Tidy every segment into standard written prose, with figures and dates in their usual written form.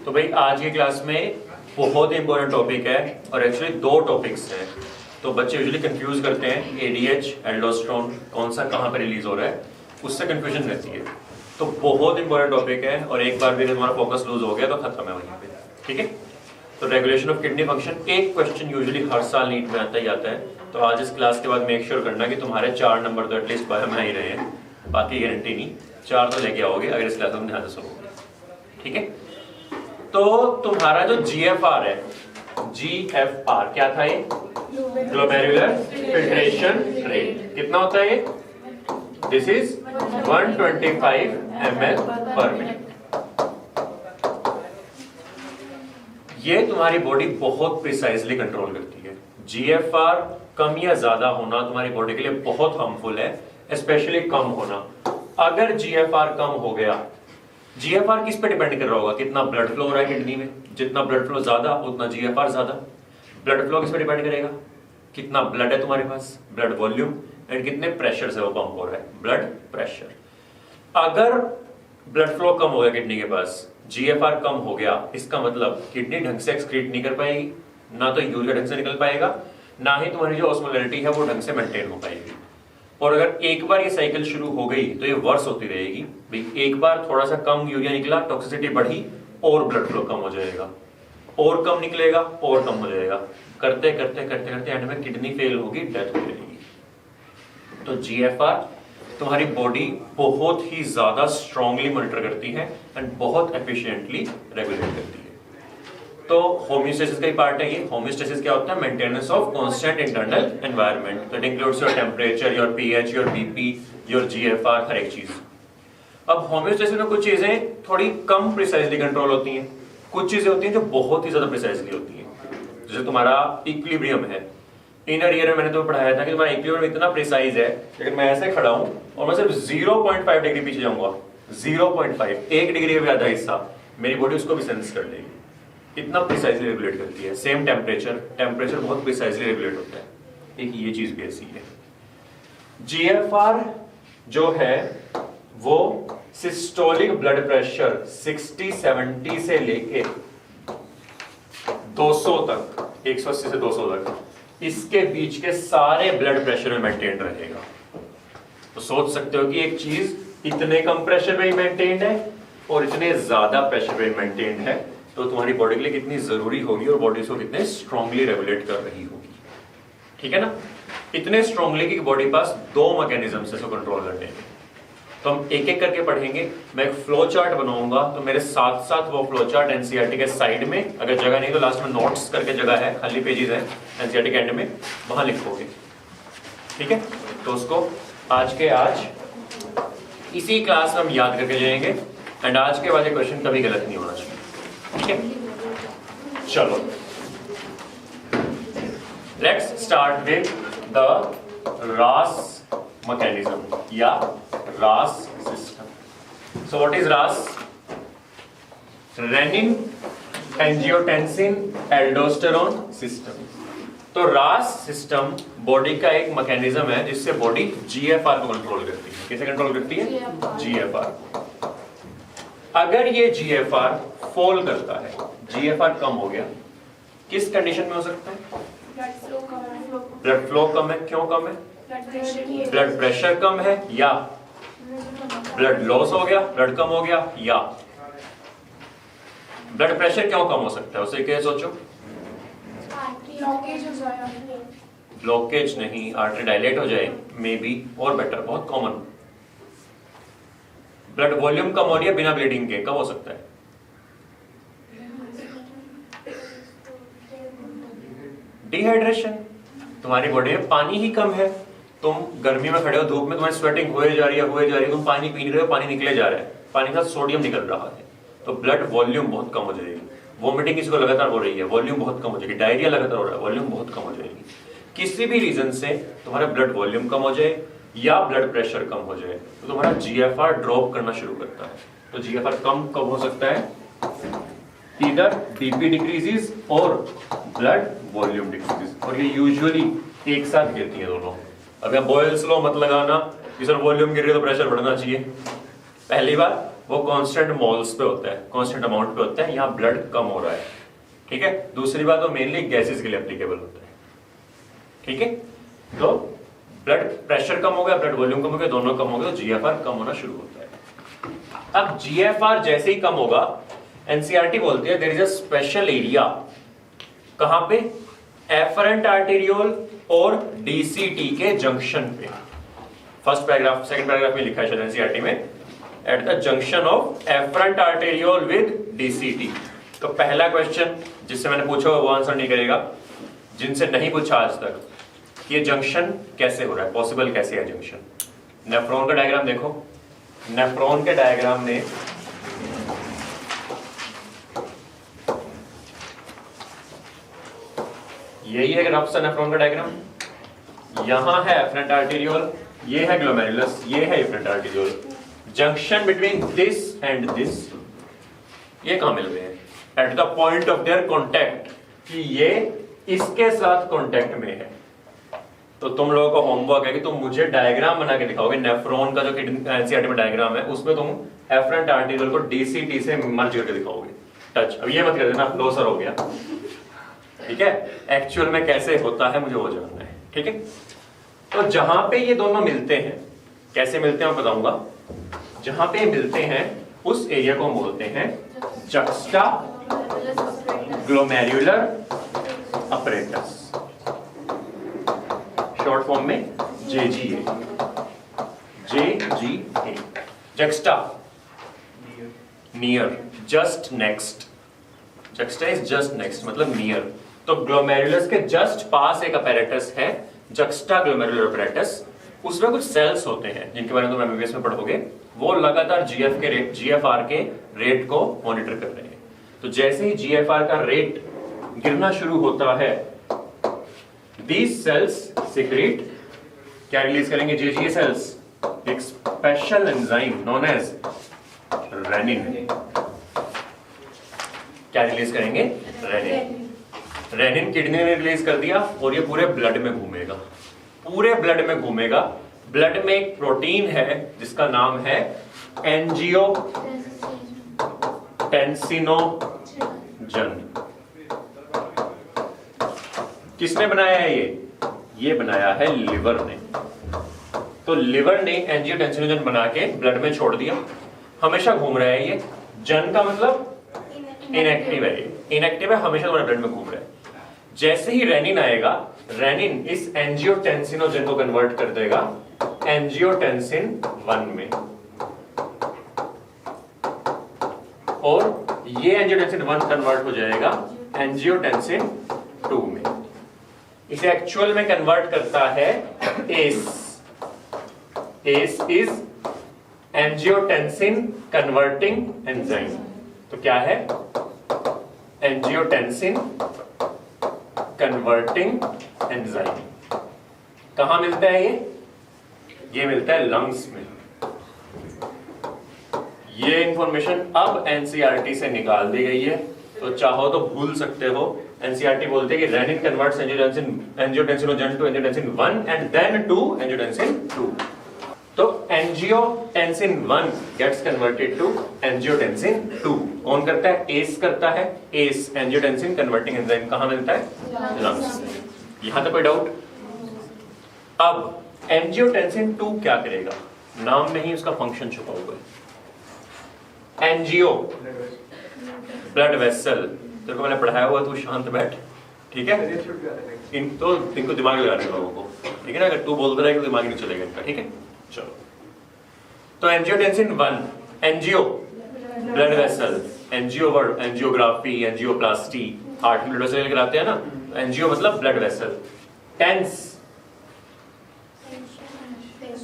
तो भाई आज की क्लास में बहुत ही इंपॉर्टेंट टॉपिक है और एक्चुअली दो टॉपिक्स हैं। तो बच्चे यूजुअली कंफ्यूज करते हैं एडीएच एल्डोस्टेरोन कौन सा कहाँ पे रिलीज हो रहा है, उससे कंफ्यूजन रहती है। तो बहुत इंपॉर्टेंट टॉपिक है और एक बार भी अगर तुम्हारा फोकस लूज हो गया तो खत्म है वहीं पे। ठीक है, तो रेगुलेशन ऑफ किडनी फंक्शन एक क्वेश्चन यूजुअली हर साल नीट में आता ही आता है। तो आज इस क्लास के बाद मेक श्योर करना कि तुम्हारे 4 नंबर तो एटलीस्ट बाहर में ही रहे हैं, बाकी गारंटी नहीं, 4 तो लेके आओगे अगर इस क्लास में ध्यान से सुनोगे। ठीक है, तो तुम्हारा जो जीएफआर है, जीएफआर क्या था ये? ग्लोमेरुलर फिल्ट्रेशन रेट कितना होता है ये? दिस इज 125 ml पर मिनट। ये तुम्हारी बॉडी बहुत प्रिसाइजली कंट्रोल करती है। जीएफआर कम या ज्यादा होना तुम्हारी बॉडी के लिए बहुत हार्मफुल है, स्पेशली कम होना। अगर जीएफआर कम हो गया, जीएफआर किस पे डिपेंड कर रहा होगा? कितना ब्लड फ्लो हो रहा है किडनी में, जितना ब्लड फ्लो ज्यादा उतना जीएफआर ज्यादा। ब्लड फ्लो किस पे डिपेंड करेगा? कितना ब्लड है तुम्हारे पास, ब्लड वॉल्यूम, एंड कितने प्रेशर से वो पंप हो रहा है, ब्लड प्रेशर। अगर ब्लड फ्लो कम हो गया किडनी के पास, जीएफआर कम हो गया, इसका मतलब किडनी ढंग से एक्सक्रीट नहीं कर पाएगी, ना तो यूरिया ढंग से निकल पाएगा, ना ही तुम्हारी जो ऑस्मोलैरिटी है वो ढंग से मेंटेन हो पाएगी। और अगर एक बार ये साइकिल शुरू हो गई तो ये वर्स होती रहेगी। भाई एक बार थोड़ा सा कम यूरिया निकला, टॉक्सिसिटी बढ़ी और ब्लड फ्लो कम हो जाएगा, और कम निकलेगा और कम हो जाएगा, करते करते करते करते एंड में किडनी फेल होगी, डेथ हो जाएगी। तो जीएफआर तुम्हारी बॉडी बहुत ही ज्यादा स्ट्रांगली मॉनिटर करती है एंड बहुत एफिशिएंटली रेगुलेट करती है। तो होम्योस्टेसिस का ही पार्ट है ये। होम्योस्टेसिस क्या होता है? Maintenance of constant internal environment. That includes your temperature, your pH, your BP, your GFR, हर एक चीज। अब होम्योस्टेसिस में कुछ चीजें थोड़ी कम प्रिसाइजली कंट्रोल होती हैं, कुछ चीजें होती हैं जो बहुत ही ज्यादा प्रिसाइजली होती हैं। जैसे तुम्हारा इक्विलिब्रियम है, इनर ईयर में मैंने तुम्हें पढ़ाया था कि तुम्हारा इक्विलिब्रियम इतना प्रिसाइज है कि मैं ऐसे खड़ा हूं और मैं सिर्फ 0.5 डिग्री पीछे जाऊंगा, 0.5 1 डिग्री का भी आधा हिस्सा, मेरी बॉडी उसको भी सेंस कर लेगी। इतना प्रिसाइजली रेगुलेट करती है। सेम टेम्परेचर बहुत प्रिसाइजली रेगुलेट होता है। एक ये चीज भी ऐसी है। जीएफआर जो है वो सिस्टोलिक ब्लड प्रेशर 60-70 से लेके 200 तक, 180 से 200 तक, इसके बीच के सारे ब्लड प्रेशर में मेंटेन रहेगा। तो सोच सकते हो कि एक चीज इतने कम प्रेशर में मेंटेन है और इतने ज्यादा प्रेशर में मेंटेन है तो तुम्हारी बॉडी के लिए कितनी जरूरी होगी और बॉडी को कितने स्ट्रांगली रेगुलेट कर रही होगी। ठीक है ना? इतने स्ट्रांगली कि बॉडी पास 2 मैकेनिज्म से कंट्रोल करने हैं। तो हम एक एक करके पढ़ेंगे। मैं एक फ्लो चार्ट बनाऊंगा तो मेरे साथ साथ वो फ्लो चार्ट एनसीईआरटी के साइड में, अगर जगह नहीं तो लास्ट में नोट्स करके जगह है, खाली पेजेस है एनसीईआरटी के एंड में, वहां लिखोगे। ठीक है, तो उसको आज के आज इसी क्लास में हम याद करके जाएंगे एंड आज के बाद ये क्वेश्चन कभी गलत नहीं होना चाहिए। ठीक है, चलो लेट्स स्टार्ट विद द रास मैकेनिज्म या रास सिस्टम। सो व्हाट इज रास? Renin angiotensin aldosterone system. तो रास सिस्टम बॉडी का एक मैकेनिज्म है जिससे बॉडी जीएफआर को कंट्रोल करती है। कैसे कंट्रोल करती है? जीएफआर। अगर ये जीएफआर फॉल करता है, जीएफआर कम हो गया, किस कंडीशन में हो सकता है? ब्लड फ्लो कम है। क्यों कम है? ब्लड प्रेशर कम है, या ब्लड लॉस हो गया, ब्लड कम हो गया, या ब्लड प्रेशर क्यों कम हो सकता है? उसे क्या सोचो? ब्लॉकेज नहीं, आर्टरी डायलेट हो जाए, मे बी, और बेटर, बहुत कॉमन। ब्लड वॉल्यूम कम हो रही है बिना ब्लीडिंग के, कब हो सकता है? डिहाइड्रेशन। तुम्हारी बॉडी में पानी ही कम है, तुम गर्मी में खड़े हो, धूप में तुम्हारी स्वेटिंग हो जा रही है, तुम पानी पी रहे हो, पानी निकले जा रहा है, पानी का सोडियम निकल रहा है, तो ब्लड वॉल्यूम बहुत कम हो जाएगी। वॉमिटिंग किसी को लगातार हो रही है, वॉल्यूम बहुत कम हो जाएगी। डायरिया लगातार हो रहा है, वॉल्यूम बहुत कम हो जाएगी। किसी भी रीजन से तुम्हारा ब्लड वॉल्यूम कम हो जाए या ब्लड प्रेशर कम हो जाए तो तुम्हारा जीएफआर ड्रॉप करना शुरू करता है। तो जीएफआर कम कब हो सकता है? इधर बीपी डिक्रीजेस और ब्लड वॉल्यूम डिक्रीजेस, और ये यूजुअली एक साथ गिरती है दोनों। अब यहाँ बॉयल्स लॉ मत लगाना कि सर वॉल्यूम गिर रही है तो प्रेशर बढ़ना चाहिए। पहली बात, वो कांस्टेंट मोल्स पे होता है, कांस्टेंट अमाउंट पे होता है, यहाँ ब्लड कम हो रहा है, ठीक है। दूसरी बात वो मेनली गैसेस के लिए एप्लीकेबल होता है, ठीक है। तो ब्लड प्रेशर कम हो गया, ब्लड वॉल्यूम कम हो गया, दोनों कम हो गए तो जीएफआर कम होना शुरू होता है। अब जीएफआर जैसे ही कम होगा, एनसीईआरटी बोलती है there is a special area, कहां पे, एफरेंट आर्टेरियोल और डीसीटी के जंक्शन पे। फर्स्ट पैराग्राफ सेकंड पैराग्राफ में लिखा है शायद एनसीईआरटी में, at the junction of afferent arteriole with DCT. तो पहला क्वेश्चन जिससे मैंने पूछा वो आंसर नहीं करेगा, जिनसे नहीं पूछा आज तक, ये जंक्शन कैसे हो रहा है, पॉसिबल कैसे है जंक्शन। नेफ्रॉन का डायग्राम देखो, नेफ्रॉन के डायग्राम में यही है रफ सा नेफ्रॉन का डायग्राम, यहां है एफरेंट आर्टेरियोल, ये है ग्लोमेरुलस, ये है afferent arteriole. Junction between this and this, ये कहां मिल रहे हैं, at the point of their contact, कि ये इसके साथ कॉन्टैक्ट में है। तो तुम लोगों का होमवर्क है कि तुम मुझे डायग्राम बना के दिखाओगे, नेफ्रॉन का जो एनसीईआरटी में डायग्राम है उसमें तुम एफरेंट आर्टेरियोल को डीसीटी से मर्ज करके दिखाओगे, टच। अब ये मत कर देना क्लोजर हो गया, ठीक है। एक्चुअल में कैसे होता है मुझे वो जानना है, ठीक है। तो जहां पे ये दोनों मिलते हैं, कैसे मिलते हैं मैं बताऊंगा। जहां पे मिलते हैं उस एरिया को बोलते हैं juxtaglomerular apparatus, short form में JGA, JGA. Juxta near, just next, juxta is just next मतलब नियर। तो ग्लोमेरुलस के जस्ट पास एक अपैरेटस है, जक्स्टा ग्लोमेरुलर अपैरेटस। उसमें कुछ सेल्स होते हैं जिनके बारे में तुम एमबीबीएस में पढ़ोगे, वो लगातार जीएफआर के रेट को मॉनिटर कर रहे हैं। तो जैसे ही जीएफआर का रेट गिरना शुरू होता है, दीज सेल्स सीक्रेट, क्या रिलीज करेंगे, जेजीए सेल्स, एक special enzyme known as renin. क्या रिलीज करेंगे, रेनिन। रेनिन किडनी ने रिलीज कर दिया और ये पूरे ब्लड में घूमेगा, पूरे ब्लड में घूमेगा। ब्लड में एक प्रोटीन है जिसका नाम है एंजियोटेंसिनोजन। किसने बनाया है ये बनाया है लिवर ने। तो लिवर ने एंजियोटेंसिनोजन बना के ब्लड में छोड़ दिया, हमेशा घूम रहा है ये। जन का मतलब इनएक्टिव है, इनएक्टिव है, हमेशा तुम्हारे ब्लड में घूम रहा है। जैसे ही रेनिन आएगा, रेनिन इस एंजियोटेंसिनोजन को कन्वर्ट कर देगा एंजियोटेंसिन 1 में, और ये एंजियोटेंसिन 1 कन्वर्ट हो जाएगा एंजियोटेंसिन 2 में। इसे एक्चुअल में कन्वर्ट करता है S. S is angiotensin converting enzyme. तो क्या है, एंजियोटेंसिन कन्वर्टिंग एंजाइम। कहां मिलता है ये मिलता है लंग्स में। ये इंफॉर्मेशन अब एनसीईआरटी से निकाल दी गई है, तो चाहो तो भूल सकते हो। एनसीईआरटी बोलते हैं कि renin converts angiotensinogen to angiotensin 1 and then to angiotensin 2। तो angiotensin 1 gets converted to angiotensin 2। कौन करता है, एस करता है। एस एंजियोटेंसिन कन्वर्टिंग एंजाइम कहां मिलता है, लंग्स। यहां तक कोई डाउट। अब एंजियोटेंसिन 2 क्या करेगा, नाम में ही उसका फंक्शन छुपा हुआ है। एंजियो ब्लड वेसल, तेरे को मैंने पढ़ाया हुआ, तू शांत बैठ, ठीक है। इनको दिमाग लगाने लोगों को, ठीक है ना। अगर तू बोलता रहेगा तो दिमाग नहीं चलेगा इनका, ठीक है। चलो, तो angiotensin 1, angio blood vessel, angio word angiography, angioplasty, heart में ब्लड वेसल कराते हैं ना। एंजियो मतलब ब्लड वेसल। टेंस,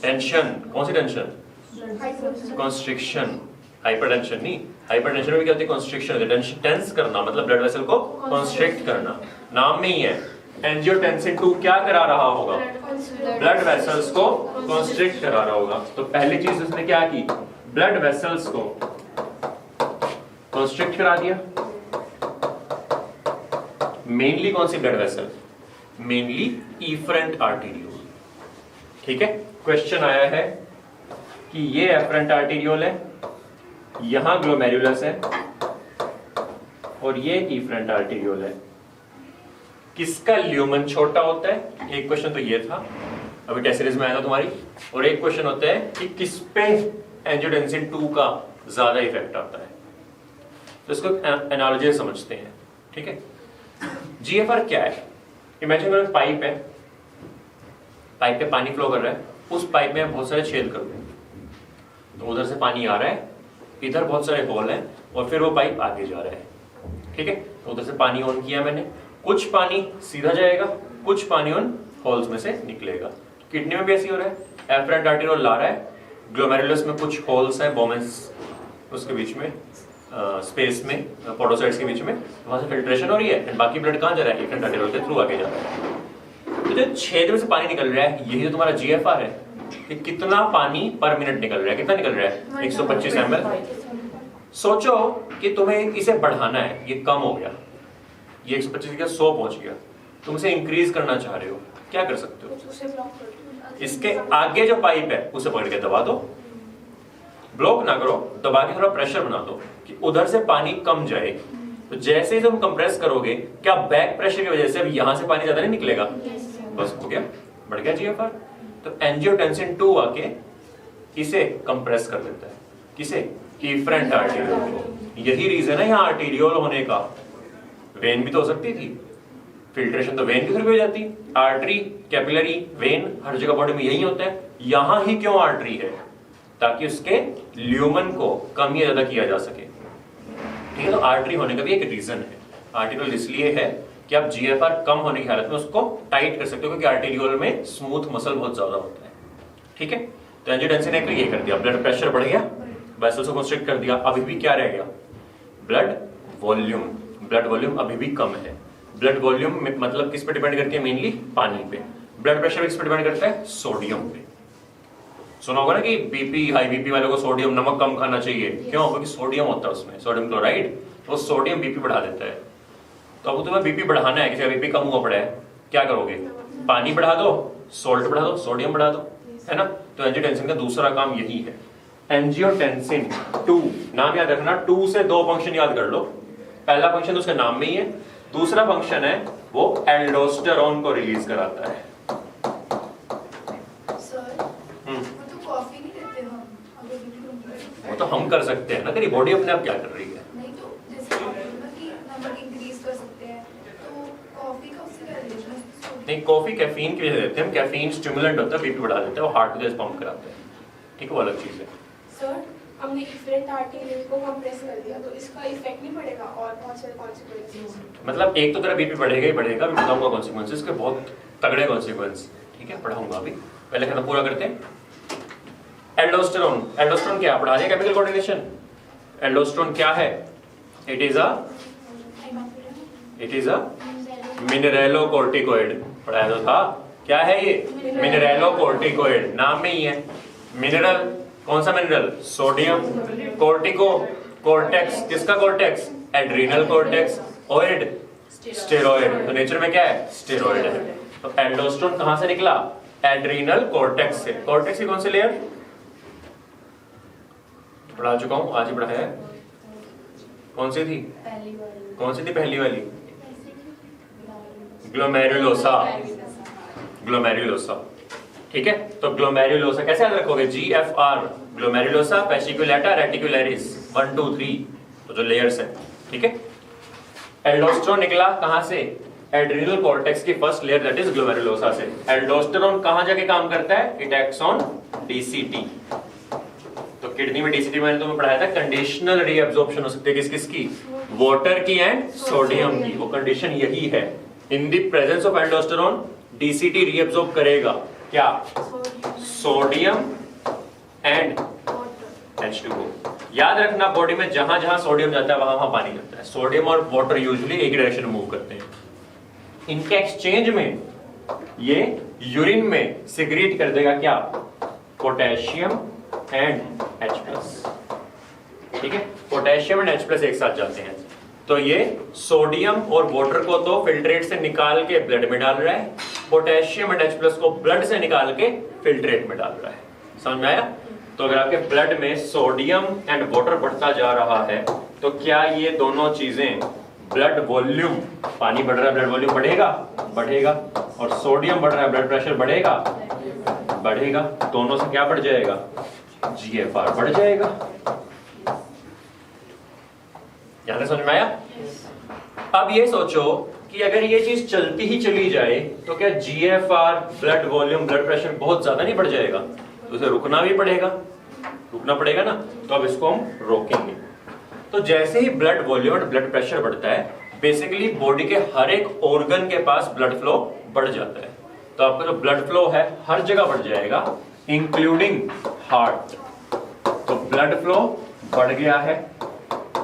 टेंशन, कौन सी टेंशन, कॉन्स्ट्रिक्शन। हाइपरटेंशन नहीं, हाइपरटेंशन में क्या होती है, कॉन्स्ट्रिक्शन होती है। टेंस करना मतलब ब्लड वेसल को कॉन्स्ट्रिक्ट करना, नाम में ही है। एंजियोटेंसिन 2 क्या करा रहा होगा, ब्लड वेसल्स को कॉन्स्ट्रिक्ट करा रहा होगा। तो पहली चीज उसने क्या की, ब्लड वेसल्स को कॉन्स्ट्रिक्ट करा दिया। मेनली कौन सी blood vessel, mainly efferent arteriole, ठीक है। क्वेश्चन आया है कि ये एफरेंट आर्टेरियोल है, यहां ग्लोमेरुलस है और ये इफरेंट आर्टेरियोल है। किसका ल्यूमन छोटा होता है? एक क्वेश्चन तो ये था, अभी टेस्ट सीरीज में आया था तुम्हारी। और एक क्वेश्चन होता है कि किस पे एंजियोटेंसिन 2 का ज्यादा इफेक्ट आता है। तो इसको एनालॉजी समझते हैं, ठीक है। जीएफआर क्या है? इमेजिन करो पाइप है, पाइप पे पानी फ्लो कर रहा है, उस पाइप में बहुत सारे छेद कर दूं, तो उधर से पानी आ रहा है, इधर बहुत सारे होल हैं और फिर वो पाइप आगे जा रहा है, ठीक है। तो उधर से पानी ऑन किया मैंने, कुछ पानी सीधा जाएगा, कुछ पानी उन होल्स में से निकलेगा। किडनी में भी ऐसी हो रहा है, एफरेंट आर्टेरियोल ला रहा है, ग्लोमेरुलस में कुछ होल्स हैं, बोमेंस उसके बीच में स्पेस में पोडोसाइट्स के बीच में, वहां से फिल्ट्रेशन हो रही है, बाकी ब्लड कहां जा रहा है? एफरेंट आर्टेरियोल के थ्रू आगे जा रहा है। तो जो छेद में से पानी निकल रहा है, यही जो तुम्हारा जीएफआर है कि कितना पानी पर मिनट निकल रहा है। कितना निकल रहा है? 125 ml। सोचो कि तुम्हें इसे बढ़ाना है, ये कम हो गया, ये 125 का 100 पहुंच गया, तुम इसे इंक्रीज करना चाह रहे हो, क्या कर सकते हो? इसके आगे जो पाइप है उसे पकड़ के दबा दो, ब्लॉक ना करो, दबा के थोड़ा प्रेशर बना दो कि उधर से पानी कम जाए। तो जैसे ही तुम कंप्रेस करोगे, क्या बैक प्रेशर की वजह से अब यहां से पानी ज्यादा नहीं निकलेगा? बस हो गया, बढ़ गया जीएफआर। तो एंजियोटेंसिन 2 आके इसे कंप्रेस कर देता है। किसे? इफरेंट आर्टेरियोल को। यही रीजन है यहाँ आर्टेरियोल होने का। वेन भी तो हो सकती थी, फिल्ट्रेशन तो वेन के थ्रू हो जाती। आर्टरी, कैपिलरी, वेन हर जगह बॉडी में यही होता है, यहां ही क्यों आर्टरी है? ताकि उसके ल्यूमन को कम या ज्यादा किया जा सके, ठीक है। तो आर्टरी होने का भी एक रीजन है। आर्टेरियोल इसलिए है कि आप जीएफआर कम होने की हालत में उसको टाइट कर सकते हो, क्योंकि आर्टेरियोल में स्मूथ मसल बहुत ज्यादा होता है, ठीक है। तो एंजियोटेंसिन ने ये कर दिया, ब्लड प्रेशर बढ़ गया, वेसल्स को कंस्ट्रिक्ट कर दिया। अभी भी क्या रह गया? Blood volume. ब्लड वॉल्यूम अभी भी कम है। ब्लड वॉल्यूम मतलब किस पे डिपेंड करती है? मेनली पानी पे। ब्लड प्रेशर किस पे डिपेंड करता है? सोडियम पे। सुना होगा ना कि बीपी, हाई बीपी वालों को सोडियम, नमक कम खाना चाहिए। क्यों? क्योंकि सोडियम होता है उसमें, सोडियम क्लोराइड, वो सोडियम बीपी बढ़ा देता है। तो अब तुम्हें बीपी बढ़ाना है, किसी का बीपी कम हुआ पड़ा है, क्या करोगे? पानी बढ़ा दो, सोल्ट बढ़ा दो, सोडियम बढ़ा दो, है ना। तो एंजियोटेंसिन का दूसरा काम यही है। एंजियोटेंसिन 2, नाम याद रखना, 2 से 2 फंक्शन याद कर लो। पहला फंक्शन उसके नाम में ही है, दूसरा फंक्शन है वो एल्डोस्टेरोन को रिलीज कराता है। वो तो हम कर सकते हैं ना, तेरी बॉडी अपने आप क्या कर रही है? नहीं, तो जैसे आप बोल रहे हो कि नमक इंक्रीज कर सकते हैं, तो कॉफी का उससे क्या रिलेशन है? नहीं, कॉफी कैफीन की वजह देते हैं हम। कैफीन स्टिमुलेंट होता है, बीपी बढ़ा देता है, वो हार्ट में पंप कराता है, ठीक है, वो अलग चीज है। सर, हमने इफरेंट आर्टेरियोल को कंप्रेस कर दिया, तो इसका इफेक्ट नहीं पड़ेगा और बहुत सारे कॉन्सिक्वेंसेस? मतलब एक तो तेरा बीपी बढ़ेगा ही बढ़ेगा, मैं बताऊंगा कॉन्सिक्वेंसेस के, बहुत तगड़े कॉन्सिक्वेंस, ठीक है, पढ़ाऊंगा अभी। पहले खत्म पूरा करते हैं। एल्डोस्टेरोन, एल्डोस्टेरोन क्या है? बढ़ा दिया केमिकल कोऑर्डिनेशन। एल्डोस्टेरोन क्या है? It is a mineralocorticoid. पढ़ाया तो था, क्या है ये? मिनरेलोकोर्टिकोइड, नाम में ही है। मिनरल, कौन सा मिनरल? सोडियम। कोर्टिको, कोर्टेक्स, किसका cortex? Adrenal cortex. Oid, steroid. तो नेचर में क्या है? स्टेरॉइड है। तो एल्डोस्टेरोन कहां से निकला? एड्रीनल कोर्टेक्स से। कोर्टेक्स की कौन सी लेयर? पढ़ा चुका हूं, आज ही पढ़ाया है। कौन सी थी? कौन सी थी पहली वाली? ग्लोमेरुलोसा। ग्लोमेरुलोसा, ठीक है। तो ग्लोमेरुलोसा कैसे याद रखोगे? GFR, ग्लोमेरुलोसा, फेसिकुलेटा, रेटिकुलरिस, 1 2 3, तो जो लेयर्स है, ठीक है। एल्डोस्टेरोन निकला कहां से? एड्रिनल कॉर्टेक्स की first layer, that is glomerulosa से। एल्डोस्टेरोन कहां जाके काम करता है? It acts on DCT। तो किडनी में DCT मैंने तुम्हें पढ़ाया था, कंडीशनल रीअब्जॉर्प्शन हो सकती है किस किस की? वाटर की एंड सोडियम की। वो कंडीशन यही है, in the presence of aldosterone DCT reabsorb करेगा क्या? Sodium and H2O। याद रखना, बॉडी में जहां जहां सोडियम जाता है वहां वहां पानी जाता है। सोडियम और वाटर यूजुअली एक डायरेक्शन में मूव करते हैं। इनके एक्सचेंज में ये यूरिन में सिक्रीट कर देगा क्या? पोटेशियम एंड H+, ठीक है। पोटेशियम एंड H+ एक साथ जाते हैं, तो ये सोडियम और वाटर को तो फिल्ट्रेट से निकाल के ब्लड में डाल रहा है, पोटेशियम एंड H+ को ब्लड से निकाल के फिल्ट्रेट में डाल रहा है। समझ में आया? तो अगर आपके ब्लड में सोडियम एंड वाटर बढ़ता जा रहा है तो क्या ये दोनों चीजें, ब्लड वॉल्यूम, पानी बढ़ रहा है ब्लड वॉल्यूम बढ़ेगा, बढ़ेगा, और सोडियम बढ़ रहा है ब्लड प्रेशर बढ़ेगा, बढ़ेगा, दोनों से क्या बढ़ जाएगा, जीएफआर बढ़ जाएगा। यहां समझ में आया? अब ये सोचो कि अगर ये चीज चलती ही चली जाए तो क्या GFR, blood volume, blood pressure बहुत ज्यादा नहीं बढ़ जाएगा? तो उसे रुकना भी पड़ेगा, रुकना पड़ेगा ना। तो अब इसको हम रोकेंगे। तो जैसे ही ब्लड वॉल्यूम और ब्लड प्रेशर बढ़ता है, बेसिकली बॉडी के हर एक ऑर्गन के पास ब्लड फ्लो बढ़ जाता है। तो आपका जो ब्लड फ्लो है हर जगह बढ़ जाएगा, इंक्लूडिंग हार्ट। तो ब्लड फ्लो बढ़ गया है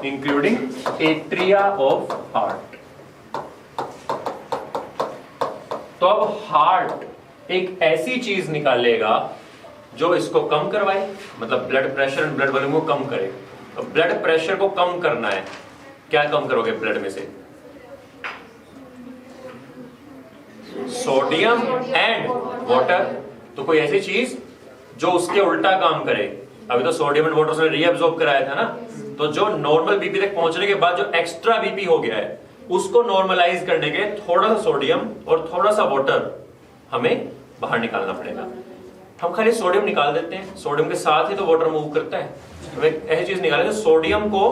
इंक्लूडिंग एट्रिया ऑफ हार्ट। तो अब हार्ट एक ऐसी चीज निकालेगा जो इसको कम करवाए, मतलब blood pressure and blood volume को कम करे। तो ब्लड प्रेशर को कम करना है, क्या कम करोगे ब्लड में से? Sodium and water. तो कोई ऐसी चीज जो उसके उल्टा काम करे। अभी तो सोडियम एंड वाटर से रीअब्सॉर्ब कराया था ना, तो जो नॉर्मल बीपी तक पहुंचने के बाद जो एक्स्ट्रा बीपी हो गया है उसको नॉर्मलाइज करने के थोड़ा सा सोडियम और थोड़ा सा वाटर हमें बाहर निकालना पड़ेगा। हम खाली सोडियम निकाल देते हैं, सोडियम के साथ ही तो वाटर मूव करता है। हमें ऐसी चीज निकालेंगे सोडियम को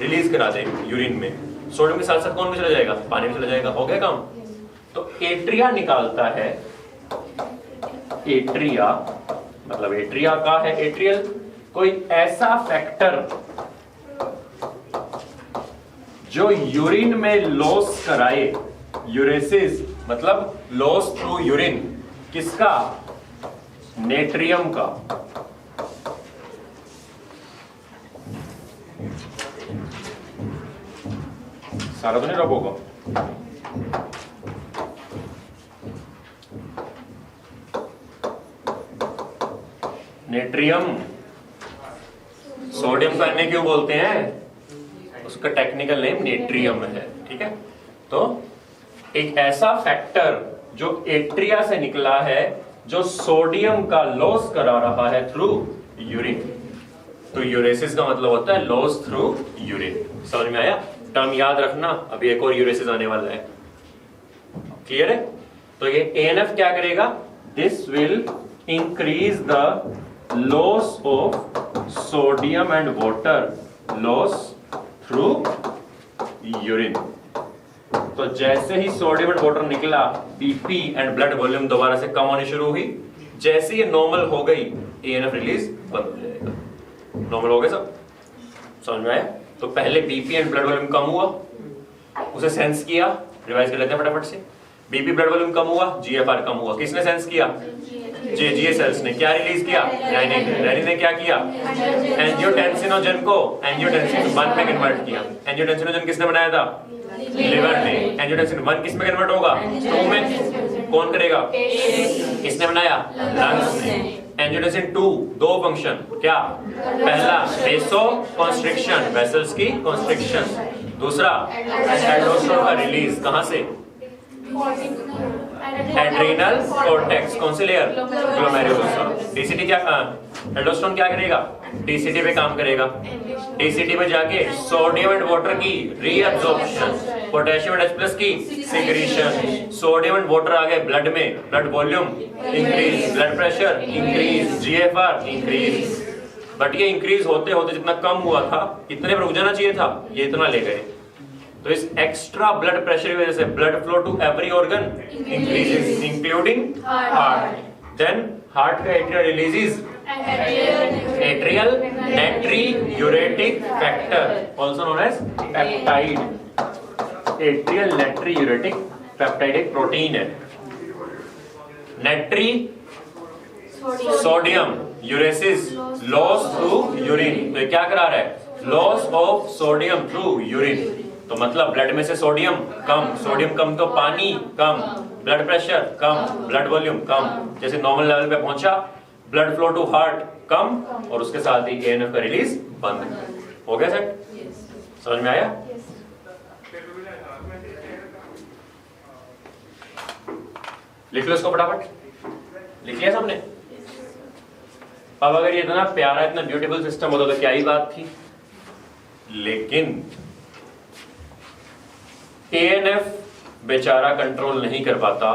रिलीज करा दे यूरिन में, सोडियम के साथ साथ कौन भी चला जाएगा, पानी भी चला जाएगा, हो गया काम। तो एट्रिया निकालता है, एट्रिया मतलब एट्रिया का है एट्रियल, कोई ऐसा फैक्टर जो यूरिन में लॉस कराए, यूरेसिस मतलब लॉस थ्रू यूरिन, किसका, नेट्रियम का। सारा तो नहीं रब होगा। नेट्रियम, सोडियम का Na क्यों बोलते हैं, उसका टेक्निकल नेम नेट्रियम है, ठीक है। तो एक ऐसा फैक्टर जो एट्रिया से निकला है जो सोडियम का लॉस करा रहा है थ्रू यूरिन। तो यूरेसिस का मतलब होता है लॉस थ्रू यूरिन। समझ में आया? टर्म याद रखना, अभी एक और यूरेसिस आने वाला है, क्लियर है? तो ये एएनएफ क्या करेगा, this will increase the loss of sodium and water loss through urine. तो जैसे ही सोडियम एंड वाटर निकला, बीपी एंड ब्लड वॉल्यूम दोबारा से कम होनी शुरू हुई। जैसे ये नॉर्मल हो गई, एएनएफ रिलीज बंद हो जाएगा। नॉर्मल हो गया सब, समझ में आया? तो पहले बीपी एंड ब्लड वॉल्यूम कम हुआ, उसे सेंस किया, रिवाइज कर लेते हैं फटाफट से। बीपी ब्लड वॉल्यूम कम हुआ, जीएफआर कम हुआ, किसने सेंस किया, जीए सेल्स ने। क्या रिलीज किया, रेनिन ने क्या किया, एंजियोटेंसिनोजन को एंजियोटेंसिन 1 में कन्वर्ट किया। एंजियोटेंसिनोजन किसने बनाया था, लिवर ने। एंजियोटेंसिन 1 किस में कन्वर्ट होगा, 2 में। कौन करेगा, किसने बनाया, लंग्स ने। एंजियोटेंसिन 2 दो फंक्शन, क्या, पहला वेसो कॉन्स्ट्रिक्शन, वेसल्स की कॉन्स्ट्रिक्शन, दूसरा एल्डोस्टेरोन का रिलीज, कहां से, एड्रीनल कॉर्टेक्स, कौन से लेयर, ग्लोमेरुलस। डीसीटी क्या, एल्डोस्टेरोन क्या करेगा, डीसीटी पे काम करेगा। डीसीटी पे जाके सोडियम एंड वाटर की रीअब्सॉर्प्शन, पोटेशियम एंड H+ की सिक्रीशन। सोडियम एंड वाटर आ गए ब्लड में, blood volume increase, blood pressure increase, GFR increase. But ये इंक्रीज होते होते जितना कम हुआ था इतने पर रुक जाना चाहिए था, ये इतना ले गए। तो इस एक्स्ट्रा ब्लड प्रेशर की वजह से blood flow to every organ increases including heart. Then heart का atrial releases atrial natriuretic factor, also known as peptide. Atrial natriuretic peptide एक प्रोटीन है। Natri sodium, uresis loss through urine. तो ये क्या करा रहा है, loss of sodium through urine. तो मतलब ब्लड में से सोडियम कम, सोडियम कम तो पानी कम, ब्लड प्रेशर कम, ब्लड वॉल्यूम कम। जैसे नॉर्मल लेवल पे पहुंचा, ब्लड फ्लो टू हार्ट कम, और उसके साथ ही एएनएफ का रिलीज बंद। हो गया सेट? समझ में आया? लिख लो इसको फटाफट, लिख लिया सबने? अब अगर ये इतना प्यारा इतना ब्यूटीफुल सिस्टम होता तो क्या ही बात थी, लेकिन एएनएफ बेचारा कंट्रोल नहीं कर पाता।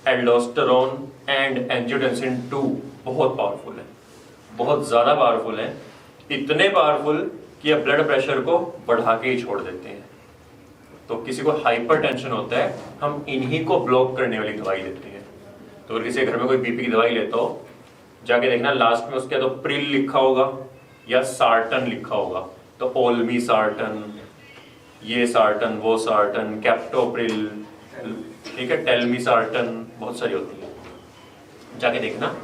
एल्डोस्टेरोन एंड एंजियोटेंसिन 2 बहुत पावरफुल है, बहुत ज्यादा पावरफुल है, इतने पावरफुल कि ये ब्लड प्रेशर को बढ़ा के ही छोड़ देते हैं। तो किसी को हाइपरटेंशन होता है, हम इन्हीं को ब्लॉक करने वाली दवाई देते हैं। तो अगर किसी घर में कोई बीपी की दवाई लेता हो, जाके देखना लास्ट में उसके तो प्रिल लिखा होगा या सार्टन लिखा होगा। तो ओल्मी सार्टन, ये सार्टन, वो सार्टन, कैप्टोप्रिल, ठीक है, टेल्मी सार्टन, बहुत सारी होती है। जाके देखना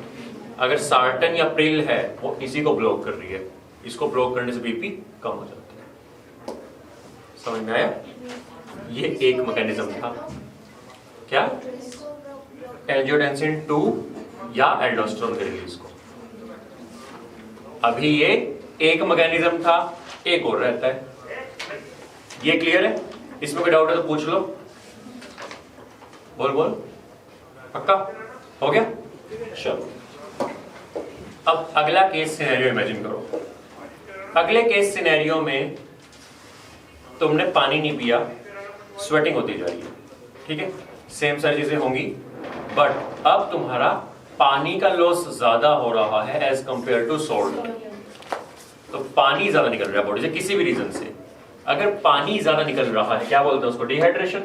अगर सार्टन या प्रिल है वो इसी को ब्लॉक कर रही है, इसको ब्लॉक करने से बीपी कम हो जाती है। समझ में आया? ये एक मैकेनिज्म था। क्या? एंजियोटेंसिन 2 या एल्डोस्टेरोन के रिलीज को। अभी ये एक मैकेनिज्म था, एक और रहता है। ये क्लियर है? इसमें कोई डाउट है तो पूछ लो। बोल पक्का हो गया? चलो अब अगला केस सिनेरियो इमेजिन करो। अगले केस सिनेरियो में तुमने पानी नहीं पिया, स्वेटिंग होती जा रही है, ठीक है, सेम सारी चीजें होंगी, बट अब तुम्हारा पानी का लॉस ज्यादा हो रहा है एज कंपेयर टू सोल्ट। तो पानी ज्यादा निकल रहा है बॉडी से किसी भी रीजन से। अगर पानी ज्यादा निकल रहा है, क्या बोलते हैं उसको? डिहाइड्रेशन।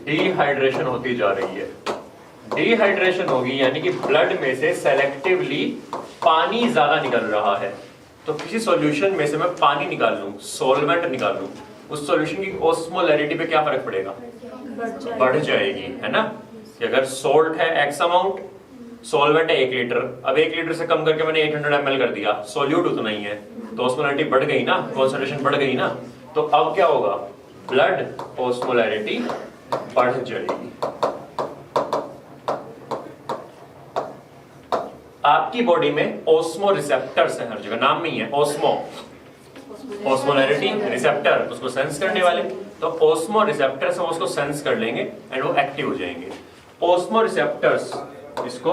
डिहाइड्रेशन होती जा रही है। डिहाइड्रेशन होगी यानी कि ब्लड में से सेलेक्टिवली पानी ज्यादा निकल रहा है। तो किसी सॉल्यूशन में से मैं पानी निकाल लूं, सॉल्वेंट निकाल लूं, उस सॉल्यूशन की ऑस्मोलैरिटी पे क्या फर्क पड़ेगा? बढ़ जाएगी, है ना? कि अगर सोल्ट है एक्स अमाउंट, सॉल्वेंट है 1 लीटर, अब 1 लीटर से कम करके मैंने 800 ml कर दिया, सोल्यूट उतना ही है, तो ऑस्मोलैरिटी बढ़ गई ना, कॉन्सेंट्रेशन बढ़ गई ना। तो अब क्या होगा? ब्लड ऑस्मोलैरिटी बढ़ जाएगी। आपकी बॉडी में ओस्मो रिसेप्टर्स हैं हर जगह, नाम में ही है ओस्मो, ऑस्मोलैरिटी रिसेप्टर, उसको सेंस करने वाले। तो ओस्मो रिसेप्टर्स हम उसको सेंस कर लेंगे एंड वो एक्टिव हो जाएंगे। ओस्मो रिसेप्टर्स इसको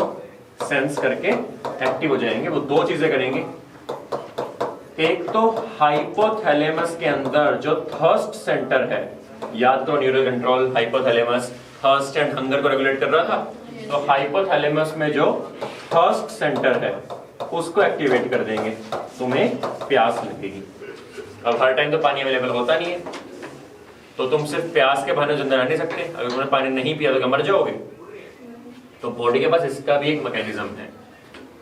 सेंस करके एक्टिव हो जाएंगे। वो दो चीजें करेंगे, एक तो हाइपोथैलेमस के अंदर जो थर्स्ट सेंटर है, याद तो neural control hypothalamus thirst and hunger को रेगुलेट कर रहा था, तो हाइपोथैलेमस में जो थर्स्ट सेंटर है उसको एक्टिवेट कर देंगे, तुम्हें प्यास लगेगी। अब हर टाइम तो पानी अवेलेबल होता नहीं है, तो तुम सिर्फ प्यास के बहाने जिंदा रह नहीं सकते। अगर तुमने पानी नहीं पिया तो मर जाओगे। तो बॉडी के पास इसका भी एक मैकेनिज्म है,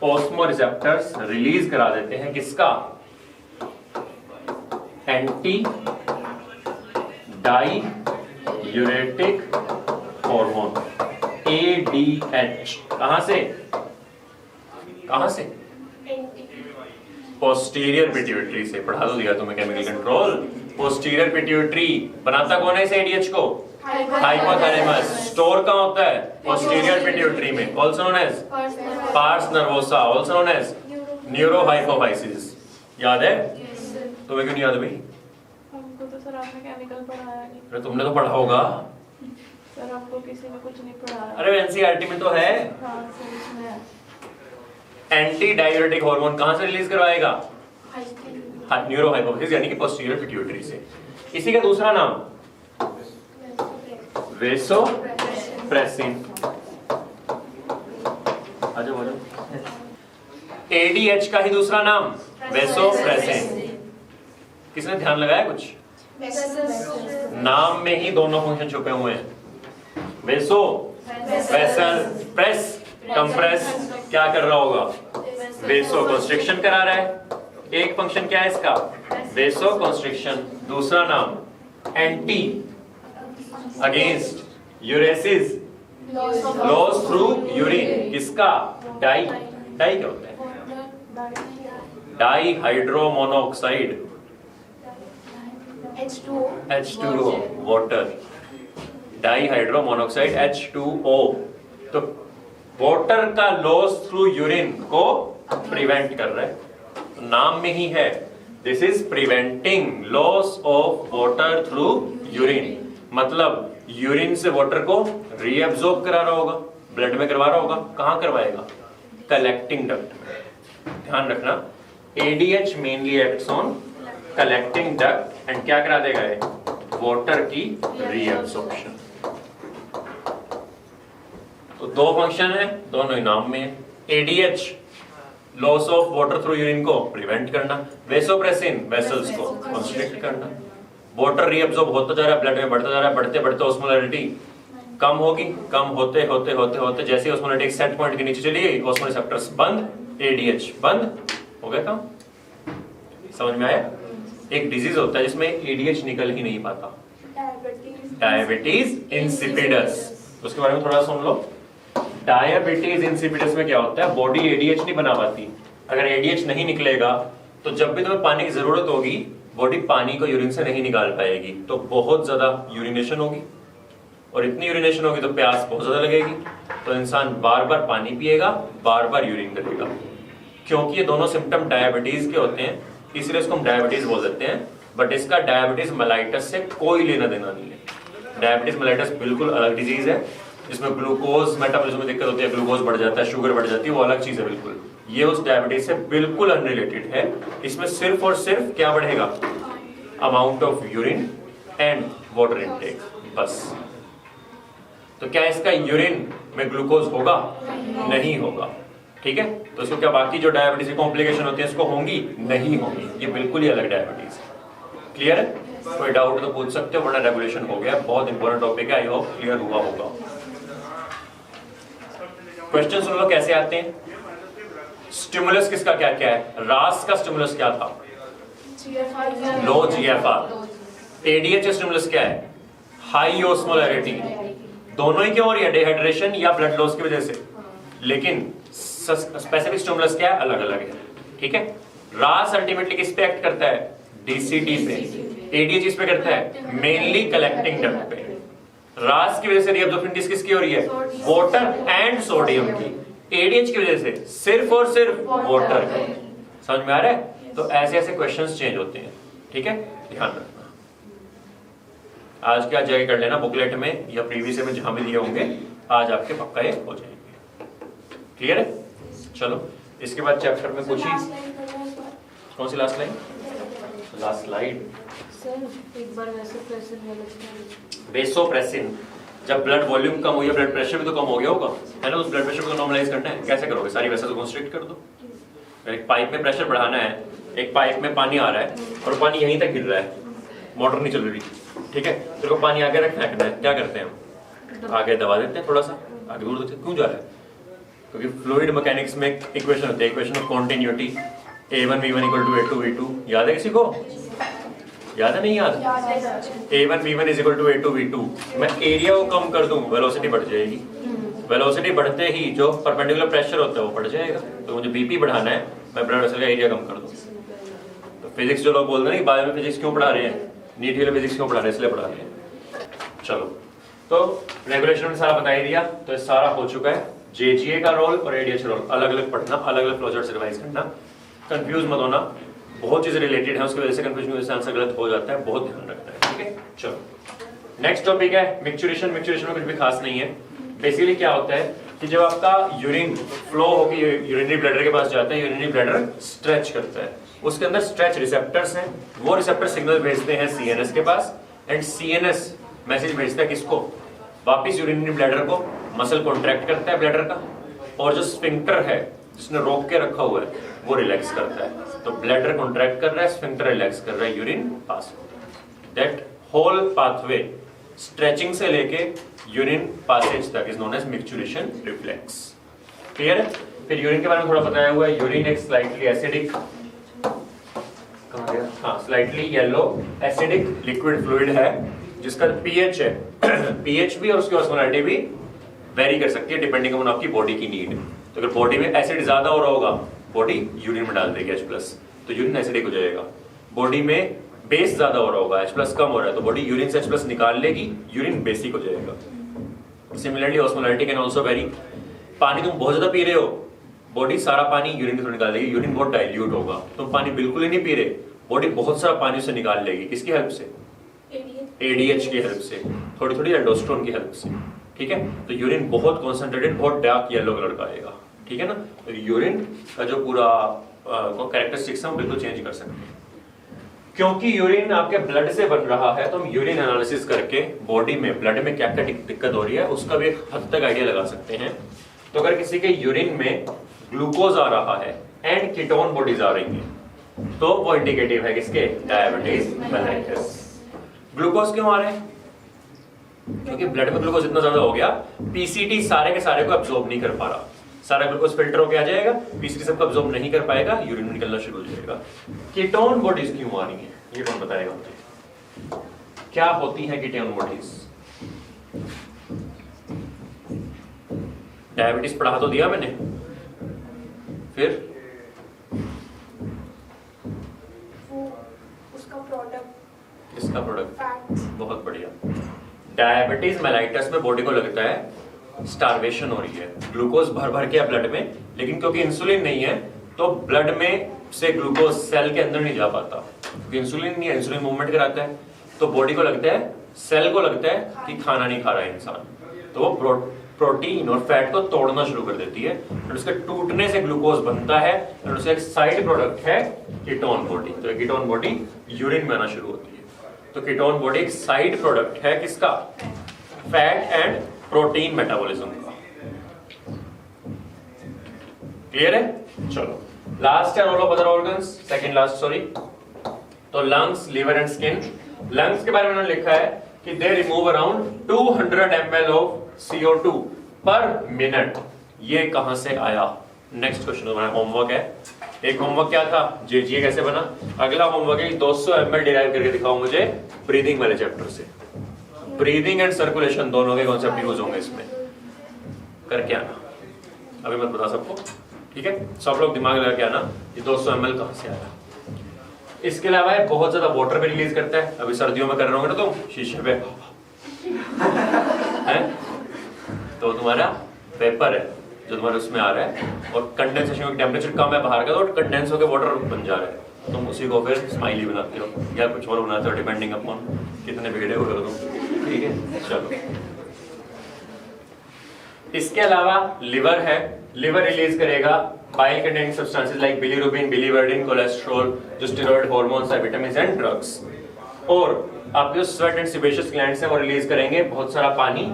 ऑस्मो रिसेप्टर्स रिलीज करा देते हैं किसका? Antidiuretic hormone, ADH। कहां से? कहां से? पोस्टीरियर पिट्यूटरी से। पढ़ा तो दिया तुम्हें केमिकल कंट्रोल। पोस्टीरियर पिट्यूटरी बनाता कौन है इसे? ADH को हाइपोथैलेमस। स्टोर कहां होता है? पोस्टीरियर पिट्यूटरी में, also known as pars nervosa, also known as neurohypophysis. याद है? तुम्हें क्यों नहीं याद भाई? हमको तो सर आपने केमिकल पढ़ाया नहीं। अरे तुमने तो पढ़ा होगा सर, हमको किसी ने कुछ नहीं पढ़ाया। अरे एनसीईआरटी में तो है। हाँ सर, इसमें है। एंटी डाययूरेटिक हार्मोन कहां से रिलीज करवाएगा? न्यूरोहाइपोफाइसिस यानी कि पोस्टीरियर पिट्यूटरी से। इसी का दूसरा नाम वेसोप्रेसिन। आजा बोलो। ADH का ही दूसरा नाम वेसोप्रेसिन। किसने ध्यान लगाया कुछ? नाम में ही दोनों फंक्शन छुपे हुए हैं। वेसो, वेसल, प्रेस, कंप्रेस, क्या कर रहा होगा? वेसो कंस्ट्रिक्शन करा रहा है। एक फंक्शन क्या है इसका? Vasoconstriction. दूसरा नाम anti against uresis, loss through urine. किसका? डाई। डाई क्या होता है? Di hydro monoxide, H2O, water. Di hydro monoxide H2O। तो वाटर का लॉस थ्रू यूरिन को प्रिवेंट कर रहा है। नाम में ही है, this is preventing loss of water through urine. मतलब यूरिन से वाटर को रीअब्सॉर्ब करा रहा होगा, ब्लड में करवा रहा होगा। कहां करवाएगा? कलेक्टिंग डक्ट में। ध्यान रखना, ADH mainly acts on collecting duct and क्या करा देगा ये, वाटर की रीअब्सॉर्प्शन। तो दो फंक्शन है, दोनों ही नाम में है। ADH loss of water through urine को प्रिवेंट करना, वेसोप्रेसिन वेसल्स को कंस्ट्रिक्ट करना। वाटर रीअब्सॉर्ब होता जा रहा है, ब्लड में बढ़ता जा रहा है, बढ़ते बढ़ते ऑस्मोलैरिटी कम होगी, कम होते होते होते होते जैसे ऑस्मोलैरिटी एक सेट पॉइंट के नीचे चली गई, ऑस्मोरिसेप्टर्स बंद, ADH बंद हो गया काम। समझ में आया? एक डिजीज होता है जिसमें ADH निकल ही नहीं पाता, डायबिटीज इंसिपिडस। उसके बारे में थोड़ा सुन लो। डायबिटीज इंसिपिडस में क्या होता है, बॉडी ADH नहीं बना पाती। अगर ADH नहीं निकलेगा तो जब भी तुम्हें पानी की जरूरत होगी, बॉडी पानी को यूरिन से नहीं निकाल पाएगी, तो बहुत ज्यादा यूरिनेशन होगी, और इतनी यूरिनेशन होगी तो प्यास बहुत ज्यादा लगेगी, तो इंसान बार बार पानी पिएगा, बार बार यूरिन करेगा। क्योंकि ये दोनों सिम्टम डायबिटीज के होते हैं, इसलिए इसको हम डायबिटीज बोल देते हैं। बट इसका डायबिटीज मेलाइटस से कोई लेना देना नहीं है। डायबिटीज मेलाइटस बिल्कुल अलग डिजीज है, जिसमें ग्लूकोज मेटाबॉलिज्म में दिक्कत होती है, ग्लूकोज बढ़ जाता है, शुगर बढ़ जाती है, वो अलग चीज है बिल्कुल। ये उस डायबिटीज से बिल्कुल अनरिलेटेड है। इसमें सिर्फ और सिर्फ क्या बढ़ेगा, amount of urine and water intake, बस। तो क्या इसका यूरिन में ग्लूकोज होगा? नहीं होगा, ठीक है। तो इसको क्या बाकी जो डायबिटीज की कॉम्प्लिकेशन होती है इसको होंगी? नहीं होंगी। ये बिल्कुल ही अलग डायबिटीज। क्लियर है? कोई डाउट तो पूछ सकते हो, वरना रेगुलेशन हो गया। बहुत इंपॉर्टेंट टॉपिक है, आई होप क्लियर हुआ होगा। क्वेश्चन सुन लो कैसे आते हैं। स्टिमुलस किसका क्या क्या है? रास का स्टिमुलस क्या था? लो GFR। ADH स्टिमुलस क्या है? High osmolarity. दोनों ही क्यों हो रही है? डिहाइड्रेशन या ब्लड लॉस की वजह से। लेकिन स्पेसिफिक स्टिमुलस क्या है? अलग अलग है, ठीक है। रास अल्टीमेटली किस पे एक्ट करता है? DCT पे। ADH इस पे करता है मेनली कलेक्टिंग डक्ट पे। रास की वजह से रीअब्जॉर्प्शन किसकी हो रही है? वाटर एंड सोडियम की। ADH की वजह से सिर्फ और सिर्फ वाटर की। समझ में आ रहा है? तो ऐसे ऐसे क्वेश्चंस चेंज होते हैं, ठीक है, ध्यान रखना। आज के आज जाके कर लेना, बुकलेट में या प्रीवियस में जहां भी दिए होंगे, आज आपके पक्का ये हो जाएंगे। क्लियर है? चलो इसके बाद चैप्टर में कुछ ही, कौन सी लास्ट लाइन? Last slide. एक बार वेसोप्रेसिन, जब ब्लड वॉल्यूम कम हो या ब्लड प्रेशर भी तो कम हो गया होगा, है ना। उस ब्लड प्रेशर को नॉर्मलाइज करना है, कैसे करोगे? सारी वेसल्स को कंस्ट्रिक्ट कर दो। एक पाइप में प्रेशर बढ़ाना है, एक पाइप में पानी आ रहा है और पानी यहीं तक गिर रहा है, मोटर नहीं चल रही, ठीक है। तेरे को पानी आगे रख फेंकना है, क्या करते हैं हम? आगे दबा देते हैं, थोड़ा सा आगे दूर देते हैं। क्यों जा रहा है? क्योंकि फ्लूइड मैकेनिक्स में एक इक्वेशन होती है, equation of continuity, A1V1 = A2V2। याद है किसी को? याद है? नहीं याद? A1V1 = A2V2। मैं एरिया को कम कर दूं, वेलोसिटी बढ़ जाएगी। वेलोसिटी बढ़ते ही जो परपेंडिकुलर प्रेशर होता है वो बढ़ जाएगा। तो मुझे BP बढ़ाना है, मैं ब्लड वेसल का एरिया कम कर दूं। तो फिजिक्स जो लोग बोलते हैं बायो में फिजिक्स क्यों पढ़ा रहे हैं, नीट वाले फिजिक्स क्यों पढ़ा रहे हैं, इसलिए पढ़ा रहे हैं। चलो, तो रेगुलेशन में सारा बता ही दिया, तो ये सारा हो चुका है। JGA का रोल और ADH रोल अलग अलग पढ़ना, अलग अलग फ्लोचार्ट से रिवाइज करना, कंफ्यूज मत होना। बहुत चीजें रिलेटेड है, उसकी वजह से कंफ्यूजन की वजह से आंसर गलत हो जाता है, बहुत ध्यान रखना है, ठीक है। चलो नेक्स्ट टॉपिक है मिक्सचुरेशन। मिक्सचुरेशन में कुछ भी खास नहीं है। बेसिकली क्या होता है कि जब आपका यूरिन फ्लो होकर यूरिनरी ब्लैडर के पास जाता है, यूरिनरी ब्लैडर स्ट्रेच करता है, उसके अंदर स्ट्रेच रिसेप्टर्स हैं, वो रिसेप्टर सिग्नल भेजते हैं CNS के पास, एंड CNS मैसेज भेजता है किसको? वापिस यूरिनरी ब्लैडर को। मसल कॉन्ट्रैक्ट करता है ब्लैडर का, और जो स्फिंक्टर है जिसने रोक के रखा हुआ है वो रिलैक्स करता है। तो ब्लैडर कॉन्ट्रैक्ट कर रहा है, स्फिंक्टर रिलैक्स कर रहा है, यूरिन पास हो रहा है। दैट होल पाथवे स्ट्रेचिंग से लेके यूरिन पासेज तक is known as micturition reflex. Clear है? फिर यूरिन के बारे में थोड़ा बताया हुआ है। यूरिन एक स्लाइटली एसिडिक, हाँ slightly yellow acidic liquid fluid है, जिसका पीएच है पीएच भी और उसकी ऑस्मोलैरिटी भी वेरी कर सकती है डिपेंडिंग ऑन आपकी बॉडी की नीड। तो अगर बॉडी में एसिड ज्यादा हो रहा होगा, बॉडी यूरिन में डाल देगी H+, तो यूरिन एसिडिक हो जाएगा। बॉडी में बेस ज्यादा हो रहा होगा, H+ कम हो रहा है, तो बॉडी यूरिन से H+ निकाल लेगी, यूरिन बेसिक हो जाएगा। Similarly osmolarity can also very. पानी तुम बहुत ज्यादा पी रहे हो, बॉडी सारा पानी यूरिन के थ्रू निकाल देगी, यूरिन बहुत डाइल्यूट होगा। तुम पानी बिल्कुल ही नहीं पी रहे, बॉडी बहुत सारा पानी से निकाल लेगी। किसकी हेल्प से? ADH की हेल्प से, थोड़ी थोड़ी एल्डोस्टेरोन की हेल्प से, ठीक है। तो यूरिन बहुत कॉन्सेंट्रेटेड, बहुत डार्क येलो कलर का आएगा, ठीक है ना। तो यूरिन का जो पूरा कैरेक्टरिस्टिक्स हम बिल्कुल चेंज कर सकते हैं। क्योंकि यूरिन आपके ब्लड से बन रहा है तो हम यूरिन एनालिसिस करके बॉडी में ब्लड में क्या क्या दिक्कत हो रही है उसका भी एक हद तक आइडिया लगा सकते हैं। तो अगर किसी के यूरिन में ग्लूकोज आ रहा है एंड कीटोन बॉडीज आ रही हैं तो वो इंडिकेटिव है किसके, डायबिटीज मेलाइटस। ग्लूकोज क्यों आ रहे हैं? क्योंकि ब्लड में ग्लूकोज इतना ज्यादा हो गया, पीसीटी सारे के सारे को अब्सॉर्ब नहीं कर पा रहा, सारा ग्लूकोज फिल्टर होके आ जाएगा, पीसीटी सबको अब्सॉर्ब नहीं कर पाएगा, यूरिन में निकलना शुरू हो जाएगा। कीटोन बॉडीज क्यों आ रही हैं ये कौन बताएगा मुझे? क्या होती है कीटोन बॉडीज? डायबिटीज पढ़ा तो दिया मैंने, फिर उसका प्रोडक्ट, इसका प्रोडक्ट, फैक्ट्स। बहुत बढ़िया। डायबिटीज मेलाइटस में बॉडी को लगता है स्टारवेशन हो रही है, ग्लूकोज भर भर के ब्लड में, लेकिन क्योंकि इंसुलिन नहीं है तो ब्लड में से ग्लूकोज सेल के अंदर नहीं जा पाता, क्योंकि इंसुलिन नहीं है, इंसुलिन मूवमेंट कराता है, तो बॉडी को लगता है, सेल को लगता है कि खाना नहीं खा रहा है इंसान, तो वो प्रोटीन और फैट को तोड़ना शुरू कर देती है और उसके टूटने से ग्लूकोज बनता है और उसका एक साइड प्रोडक्ट है कीटोन बॉडी। तो कीटोन बॉडी यूरिन में आना शुरू होती है। तो कीटोन बॉडी एक साइड प्रोडक्ट है किसका, फैट एंड प्रोटीन मेटाबॉलिज्म का। क्लियर है? चलो लास्ट है role of other organs, second last sorry. तो lungs, liver and skin. Lungs के बारे में उन्होंने लिखा है कि they remove around 200 ml of CO2 per minute. ये कहां से आया? नेक्स्ट क्वेश्चन हमारा होमवर्क है। एक होमवर्क क्या था, ये कैसे बना। अगला होमवर्क है 200 ml डिराइव करके दिखाओ मुझे ब्रीदिंग वाले चैप्टर से। ब्रीदिंग एंड सर्कुलेशन दोनों के कॉन्सेप्ट यूज होंगे इसमें, करके आना। अभी मत बता सबको, ठीक है? सब लोग दिमाग लगा के आना ये 200 ml कहां से आया। इसके अलावा ये बहुत ज्यादा वाटर भी रिलीज करता है। अभी सर्दियों में कर रहे होंगे ना तुम शीशे पे है, तो तुम्हारा वेपर है जो तुम्हारे उसमें आ रहा है और कंडेंसेशन का टेम्परेचर कम है बाहर का, तो कंडेंस होकर वाटर बन जा रहा है। तुम उसी को फिर स्माइली बनाते हो या कुछ और बनाते हो, डिपेंडिंग अपॉन कितने बिगड़े हुए हो तुम, ठीक है? चलो इसके अलावा लिवर है, लिवर रिलीज करेगा bile containing substances like bilirubin, biliverdin, cholesterol, जो स्टेरॉइड हार्मोन्स है, विटामिन्स एंड ड्रग्स। और आपके जो स्वेट एंड सेबेशियस ग्लैंड्स हैं वो रिलीज करेंगे बहुत सारा पानी,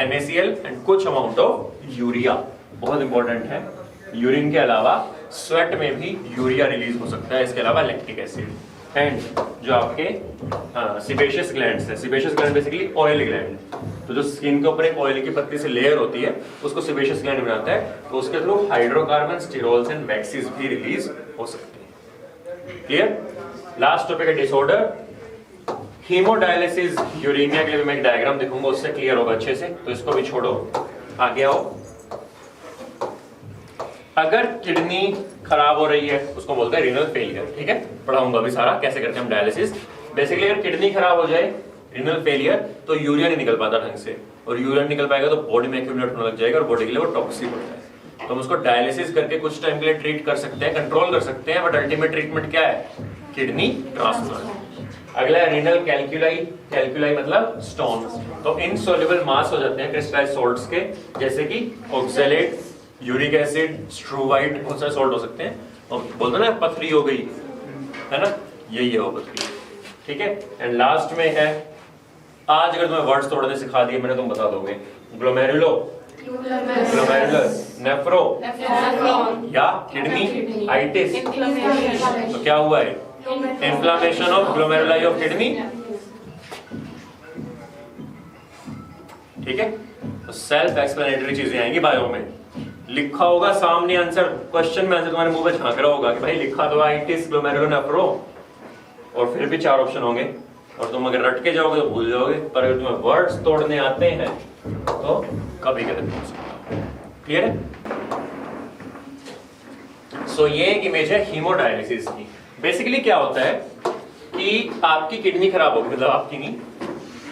NaCl एंड कुछ अमाउंट ऑफ यूरिया। बहुत इंपॉर्टेंट है, यूरिन के अलावा स्वेट में भी यूरिया रिलीज हो सकता है। इसके अलावा लैक्टिक एसिड एंड जो आपके सेबेशियस ग्लैंड्स है, sebaceous gland basically oil gland, तो जो स्किन के ऊपर एक ऑयल की पतली सी लेयर होती है उसको सेबेशियस ग्लैंड बनाता है, तो उसके through hydrocarbon, sterols and waxes भी रिलीज हो सकते हैं। क्लियर? लास्ट टॉपिक है डिसऑर्डर हीमोडायलिसिस। यूरेनिया के लिए मैं एक डायग्राम दिखाऊंगा, उससे क्लियर होगा अच्छे से, तो इसको भी छोड़ो, आगे आओ। अगर किडनी खराब हो रही है उसको बोलते हैं रीनल फेलियर, ठीक है? पढ़ाऊंगा अभी सारा कैसे करते हैं हम डायलिसिस। बेसिकली अगर किडनी खराब हो जाए, रीनल फेलियर, तो यूरिया नहीं निकल पाता ढंग से, और यूरिया निकल पाएगा तो बॉडी में एक्यूमुलेट होने लग जाएगा और बॉडी के लिए वो टॉक्सिक होता है। तो हम उसको डायलिसिस करके कुछ टाइम के लिए ट्रीट कर सकते हैं, कंट्रोल कर सकते हैं, बट अल्टीमेट ट्रीटमेंट क्या है? Kidney transplant. अगला है रीनल कैल्कुलाई। कैल्कुलाई मतलब स्टोन, तो इनसॉल्युबल मास हो जाते हैं क्रिस्टलाइज्ड सॉल्ट्स के, जैसे कि ऑक्सैलेट, यूरिक एसिड, स्ट्रूवाइट, बहुत सारे सॉल्ट हो सकते हैं। और बोलते ना पथरी हो गई है ना, यही है वो पथरी, ठीक है? एंड लास्ट में है, आज अगर तुम्हें वर्ड्स तोड़ने सिखा दिए मैंने, तुम बता दोगे। ग्लोमेरुलो, ग्लोमेरुलस, नेफ्रो या किडनी आइटिस, तो क्या हुआ है? Inflammation of glomeruli of kidney, ठीक है? तो सेल्फ एक्सप्लेनेटरी चीजें आएंगी बायो में, लिखा होगा सामने आंसर, क्वेश्चन में आंसर तुम्हारे मुंह पे झांक रहा होगा कि भाई लिखा तो आइटिस, ग्लोमेरुलोनेफ्रो, और फिर भी 4 ऑप्शन होंगे, और तुम अगर रट के जाओगे तो भूल जाओगे, पर अगर तुम्हें वर्ड्स तोड़ने आते हैं तो कभी कभी पूछ सकते हो। क्लियर है? सो ये एक इमेज है हीमोडायलिसिस की। बेसिकली क्या होता है कि आपकी किडनी खराब हो गई, मतलब आपकी नहीं,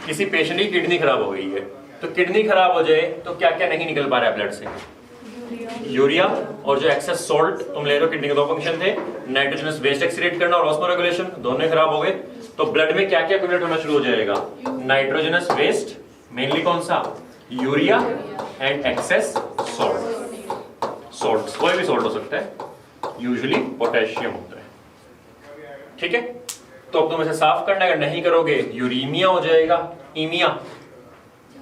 किसी पेशेंट की किडनी खराब हो गई है, तो किडनी खराब हो जाए तो क्या क्या नहीं निकल पा रहा है ब्लड से? यूरिया, और जो एक्सेस सॉल्ट तुम ले रहे हो, किडनी के 2 फंक्शन थे, नाइट्रोजनस वेस्ट एक्सक्रीट करना और ऑस्मोरेगुलेशन, दोनों खराब हो गए, तो ब्लड में क्या क्या एक्यूमुलेट होना शुरू हो जाएगा? नाइट्रोजनस वेस्ट, मेनली कौन सा? Urea and excess salt. Salt कोई भी सॉल्ट हो सकता है, यूजुअली पोटेशियम होता है। ठीक है, तो अब तुम इसे साफ करना है, अगर नहीं करोगे यूरीमिया हो जाएगा, emia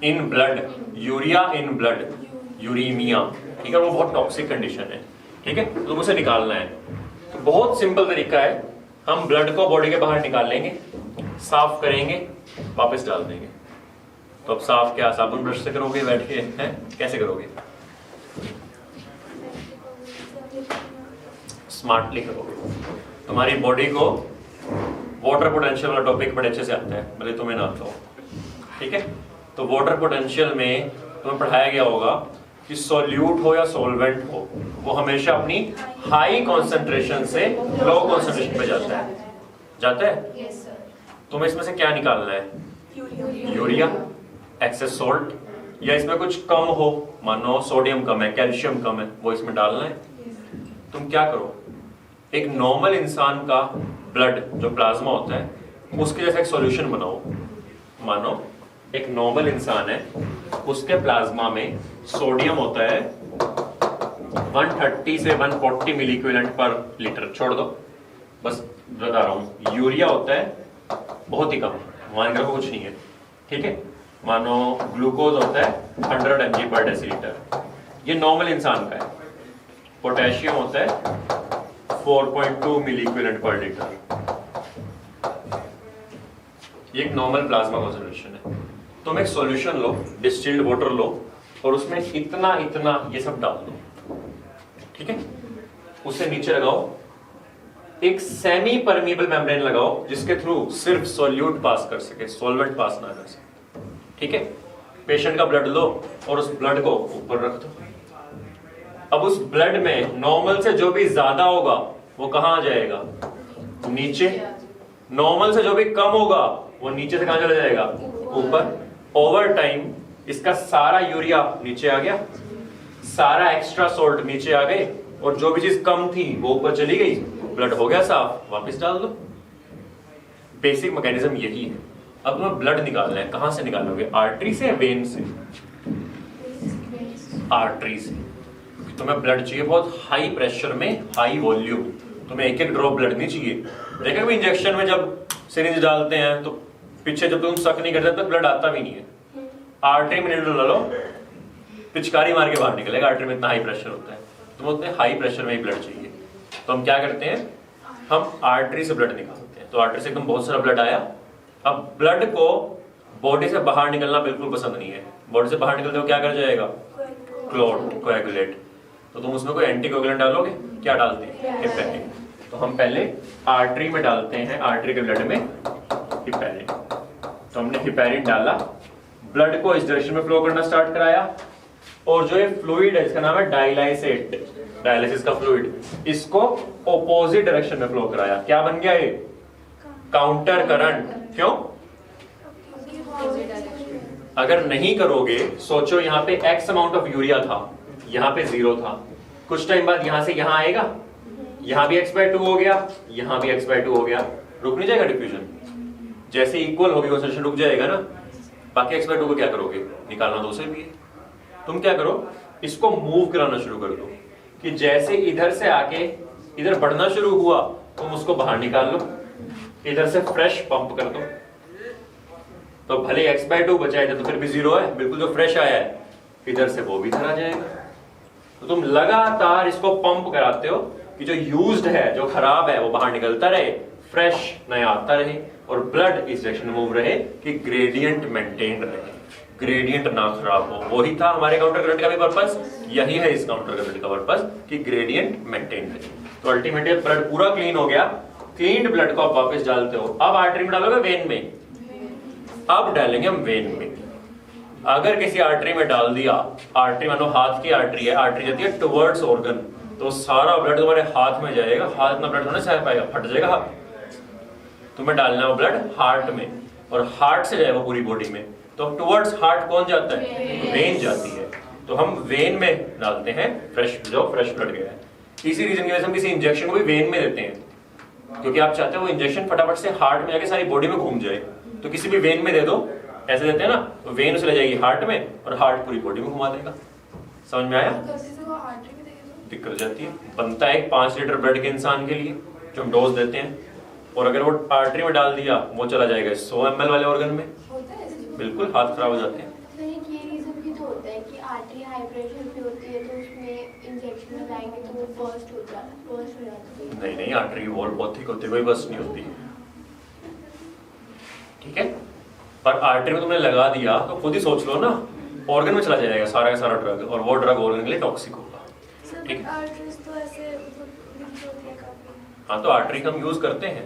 in blood, urea in blood, uremia. ठीक है, वो बहुत टॉक्सिक कंडीशन है। ठीक है, तो तुम उसे निकालना है। तो बहुत सिंपल तरीका है, हम ब्लड को बॉडी के बाहर निकाल लेंगे, साफ करेंगे, वापस डाल देंगे। तो अब साफ क्या साबुन ब्रश से करोगे बैठ के, हैं कैसे करोगे? स्मार्टली करोगे। तुम्हारी बॉडी को वाटर पोटेंशियल वाला टॉपिक बड़े अच्छे से आता है, भले तुम्हें ना आता हो। ठीक है, तो वाटर पोटेंशियल में तुम्हें पढ़ाया गया होगा कि सॉल्यूट हो या सॉल्वेंट हो, वो हमेशा अपनी हाई कॉन्सेंट्रेशन से लो कॉन्सेंट्रेशन पे जाता है। Yes sir. तुम्हें इसमें से क्या निकालना है? यूरिया, एक्सेस सॉल्ट, या इसमें कुछ कम हो, मानो सोडियम कम है, कैल्शियम कम है, वो इसमें डालना है। तुम क्या करो, एक नॉर्मल इंसान का ब्लड जो प्लाज्मा होता है उसके जैसा एक सॉल्यूशन बनाओ। मानो एक नॉर्मल इंसान है, उसके प्लाज्मा में सोडियम होता है 130 से 140 मिली इक्विवेलेंट पर लीटर, छोड़ दो, बस बता रहा हूं। यूरिया होता है बहुत ही कम, मान के रखो कुछ नहीं है। ठीक है, मानो ग्लूकोज होता है 100 mg पर डेसीलीटर, ये नॉर्मल इंसान का है। पोटेशियम होता है 4.2 मिली इक्विवेलेंट पर लीटर, ये एक नॉर्मल प्लाज्मा कॉन्सेंट्रेशन है। तुम एक सॉल्यूशन लो, डिस्टिल्ड वाटर लो, और उसमें इतना इतना ये सब डाल दो। ठीक है, उसे नीचे लगाओ, एक सेमी परमिएबल मेम्ब्रेन लगाओ जिसके थ्रू सिर्फ सॉल्यूट पास कर सके, सॉल्वेंट पास ना कर सके। ठीक है, पेशेंट का ब्लड लो और उस ब्लड को ऊपर रख दो। अब उस ब्लड में नॉर्मल से जो भी ज्यादा होगा वो कहां आ जाएगा? नीचे। नॉर्मल से जो भी कम होगा वो नीचे से कहां चला जाएगा? ऊपर। ओवर टाइम इसका सारा यूरिया नीचे आ गया, सारा एक्स्ट्रा सॉल्ट नीचे आ गए, और जो भी चीज कम थी वो ऊपर चली गई, ब्लड हो गया साफ, वापस डाल दो। बेसिक मैकेनिज्म यही है। अब तुम्हें ब्लड निकालना है, कहां से निकालोगे? आर्टरी से, वेन से? आर्टरी से। तुम्हें ब्लड चाहिए बहुत हाई प्रेशर में, हाई वॉल्यूम, तुम्हें एक एक ड्रॉप ब्लड नहीं चाहिए। देखा भी इंजेक्शन में जब सिरिंज डालते हैं तो पीछे जब तुम सक नहीं करते तो ब्लड आता भी नहीं है। आर्टरी में नीडल डालो, पिचकारी मार के बाहर निकलेगा, आर्टरी में इतना हाई प्रेशर होता है। तुम्हें उतने हाई प्रेशर में ही ब्लड चाहिए, तो हम क्या करते हैं, हम आर्टरी से ब्लड निकालते हैं। तो आर्टरी से एकदम बहुत सारा ब्लड आया। अब ब्लड को बॉडी से बाहर निकलना बिल्कुल पसंद नहीं है, बॉडी से बाहर निकलते हो क्या कर जाएगा? Clot, coagulate. तो तुम उसमें कोई एंटीकोगुलेंट डालोगे? क्या डालते हैं? हिपैरिन। तो हम पहले आर्टरी में डालते हैं, आर्टरी के ब्लड में हिपैरिन। तो हमने हिपैरिन डाला, ब्लड को इस डायरेक्शन में फ्लो करना स्टार्ट कराया, और जो ये फ्लूइड है इसका नाम है डायलाइसेट, डायलिसिस का फ्लूइड, इसको ऑपोजिट डायरेक्शन में फ्लो कराया। क्या बन गया ये? Counter current. क्यों? अगर नहीं करोगे, सोचो यहाँ पे एक्स अमाउंट ऑफ यूरिया था, यहाँ पे 0 था, कुछ टाइम बाद यहाँ से यहाँ आएगा, यहाँ भी x/2 हो गया, यहाँ भी x/2 हो गया, रुक नहीं जाएगा डिफ्यूजन? जैसे इक्वल होगी कॉन्सेंट्रेशन रुक जाएगा ना। बाकी x/2 को क्या करोगे? निकालना तो उसे भी है। तुम क्या करो, इसको मूव कराना शुरू कर दो, कि जैसे इधर से आके इधर बढ़ना शुरू हुआ तुम उसको बाहर निकाल लो, इधर से फ्रेश पंप कर दो। तो भले x/2 बचा है तो फिर भी 0 है, बिल्कुल जो फ्रेश आया है इधर से वो भी इधर आ जाएगा। तो तुम लगातार इसको पंप कराते हो कि जो यूज्ड है, जो खराब है, वो बाहर निकलता रहे, फ्रेश नया आता रहे, और ब्लड इस डायरेक्शन में मूव रहे कि ग्रेडियंट मेंटेन रहे, ग्रेडियंट ना खराब हो। वही था हमारे काउंटर करंट का भी पर्पस, यही है इस काउंटर करंट का पर्पस कि ग्रेडियंट मेंटेन रहे। तो अल्टीमेटली ब्लड पूरा क्लीन हो गया, क्लीन्ड ब्लड को आप वापस डालते हो। अब आर्टरी में डालोगे, वेन में? अब डालेंगे हम वेन में। अगर किसी आर्टरी में डाल दिया, आर्टरी मानो हाथ की आर्टरी है, आर्टरी जाती है टुवर्ड्स ऑर्गन, तो सारा ब्लड तुम्हारे हाथ में जाएगा, हाथ में ब्लड होने से पाएगा, फट जाएगा हाथ। तुम्हें डालना है वो ब्लड हार्ट में, और हार्ट से जाएगा पूरी बॉडी में। तो टुवर्ड्स हार्ट कौन जाता है? वेन जाती है। तो हम वेन में डालते हैं फ्रेश, जो फ्रेश ब्लड गया है। इसी रीजन की वजह से हम किसी इंजेक्शन को भी वेन में देते हैं, क्योंकि आप चाहते हो वो इंजेक्शन फटाफट से हार्ट में जाके सारी बॉडी में घूम जाए। तो किसी भी वेन में दे दो, ऐसे देते हैं ना, तो वेन उसे ले जाएगी हार्ट में, और हार्ट पूरी बॉडी में घुमा देगा। समझ में आया? दिक्कत हो जाती है। बनता है 5 लीटर ब्लड के इंसान के लिए जो हम डोज देते हैं, और अगर वो आर्टरी में डाल दिया वो चला जाएगा 100 ml वाले ऑर्गन में, होता है ऐसे? बिल्कुल हाथ खराब हो जाते हैं। नहीं, ये रीजन भी तो होता है कि आर्टरी हाई प्रेशर पे होती है तो उसमें इंजेक्शन लगाएंगे तो वो बर्स्ट हो जाती है। नहीं आर्टरी की वॉल बहुत थिक होती है, कोई बस नहीं होती, ठीक है। पर आर्टरी में तुमने लगा दिया तो खुद ही सोच लो ना, ऑर्गन में चला जाएगा सारा का सारा ड्रग, और वो ड्रग ऑर्गन के लिए टॉक्सिक होगा। ठीक है, आर्टरीज तो ऐसे लीक होती है काफी। हाँ तो आर्टरी हम यूज करते हैं,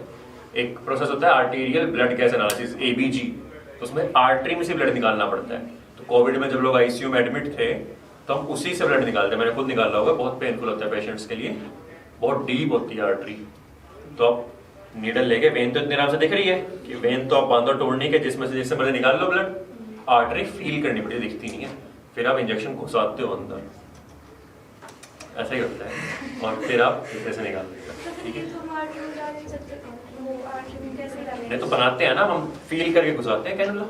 एक प्रोसेस होता है arterial blood gas analysis ABG, तो उसमें आर्टरी में से ब्लड निकालना पड़ता है। तो कोविड में जब लोग ICU में एडमिट थे तो हम उसी से ब्लड निकालते हैं, मैंने खुद निकाला होगा, बहुत पेनफुल होता है पेशेंट्स के लिए, बहुत डीप होती है आर्टरी। तो आप नीडल लेके, वेन तो इतने आराम से दिख रही है कि वेन तो आप बांधो तोड़ने के, जिसमें से जिससे मर्जी निकाल लो ब्लड, आर्टरी फील करनी पड़ती है, दिखती नहीं है, फिर आप इंजेक्शन घुसाते हो अंदर, ऐसा ही होता है, और फिर आप इधर से निकाल देते हो, ठीक है। नहीं तो बनाते हैं ना हम, फील करके घुसाते हैं कैनुला,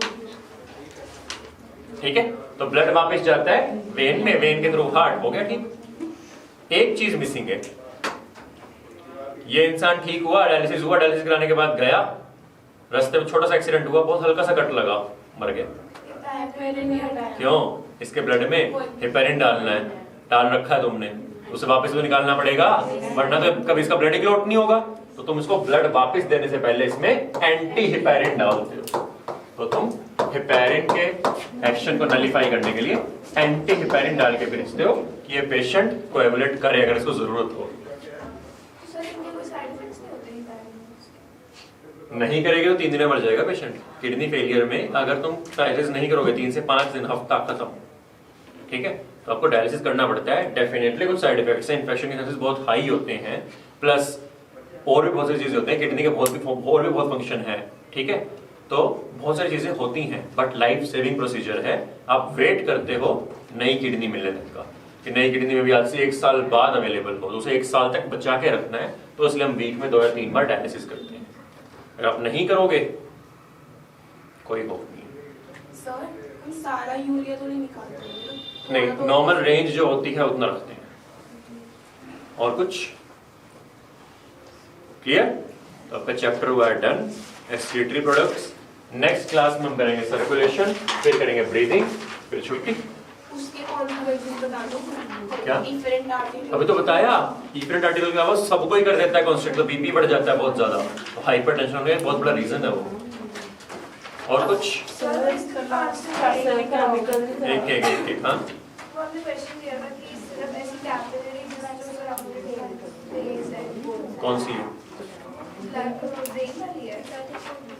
ठीक है। तो ब्लड वापस जाता है वेन में, वेन के थ्रू हार्ट, हो गया ठीक। एक चीज मिसिंग है, ये इंसान ठीक हुआ, डायलिसिस हुआ, डायलिसिस कराने के बाद गया, रास्ते में छोटा सा एक्सीडेंट हुआ, बहुत हल्का सा कट लगा, मर गया। क्यों? इसके ब्लड में हेपेरिन डालना है, डाल रखा है तुमने, उसे वापस तो निकालना पड़ेगा, वरना तो कभी इसका ब्लड क्लॉट नहीं होगा। तो तुम इसको ब्लड वापस देने से पहले इसमें एंटी हेपेरिन डालते हो, तो तुम हेपेरिन के एक्शन को नलीफाई करने के लिए एंटी हेपेरिन डाल के भेजते हो कि ये पेशेंट कोएगुलेट करे अगर इसको जरूरत हो। नहीं करेगी तो 3 दिन में मर जाएगा पेशेंट। किडनी फेलियर में अगर तुम डायलिसिस नहीं करोगे 3 से 5 दिन, हफ्ता खत्म, ठीक है। तो आपको डायलिसिस करना पड़ता है। डेफिनेटली कुछ साइड इफेक्ट्स हैं, इन्फेक्शन के चांसेस बहुत हाई होते हैं, प्लस और भी बहुत सारी चीजें होते हैं, किडनी के और भी बहुत फंक्शन है, ठीक है। तो बहुत सारी चीजें होती हैं, बट लाइफ सेविंग प्रोसीजर है। आप वेट करते हो नई किडनी मिलने तक का, कि नई किडनी में भी आज से 1 साल बाद अवेलेबल हो, तो उसे 1 साल तक बचा के रखना है। तो इसलिए हम वीक में 2 या 3 बार डायलिसिस करते हैं। अगर आप नहीं करोगे कोई होप नहीं। सर, हम सारा यूरिया तो नहीं निकालते हैं? नहीं, नॉर्मल रेंज जो होती है उतना रखते हैं। और कुछ क्लियर? तो आपका चैप्टर हुआ है done, excretory products. Next class में हम करेंगे सर्कुलेशन, फिर करेंगे ब्रीदिंग, फिर छुट्टी। उसके कॉन्सिक्वेंसेस बता दो। क्या? Efferent arterial. अभी तो बताया, इफरेंट आर्टिकल का आवाज सबको ही कर देता है कॉन्स्टेंट, तो बीपी बढ़ जाता है बहुत ज्यादा, तो हाइपरटेंशन होने का बहुत बड़ा रीजन है वो। और कुछ एक हाँ, कौन सी है?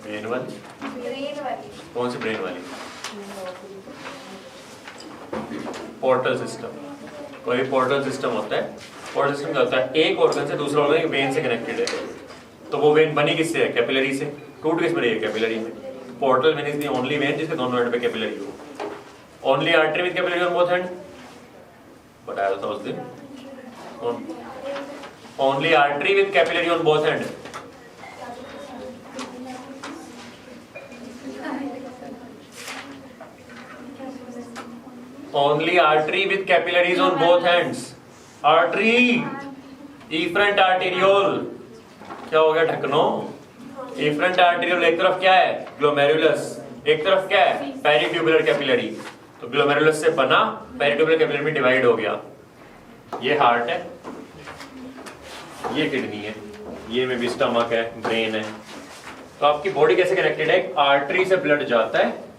ब्रेन वाली? कौन सी ब्रेन वाली? Portal system. कोई पोर्टल सिस्टम होता है, पोर्टल सिस्टम क्या होता है, एक ऑर्गन से दूसरा ऑर्गन वेन से कनेक्टेड है। तो वो वेन बनी किससे है? कैपिलरी से। टूट किस में रही है? कैपिलरी में। Portal vein is the only when जिसके दोनों एंड पे कैपिलरी हो। Only artery with capillary on both and, बताया था उस दिन। Only artery with capillary on both and. Only artery with capillaries on both ends. Artery, efferent arteriole. क्या हो गया ढकनो? efferent arteriole एक तरफ क्या है? Glomerulus. एक तरफ क्या है? Peritubular capillary. तो glomerulus से बना, peritubular capillary में डिवाइड हो गया। ये हार्ट है, ये किडनी है, ये में भी स्टमक है, ब्रेन है। तो आपकी बॉडी कैसे कनेक्टेड है? आर्टरी से ब्लड जाता है,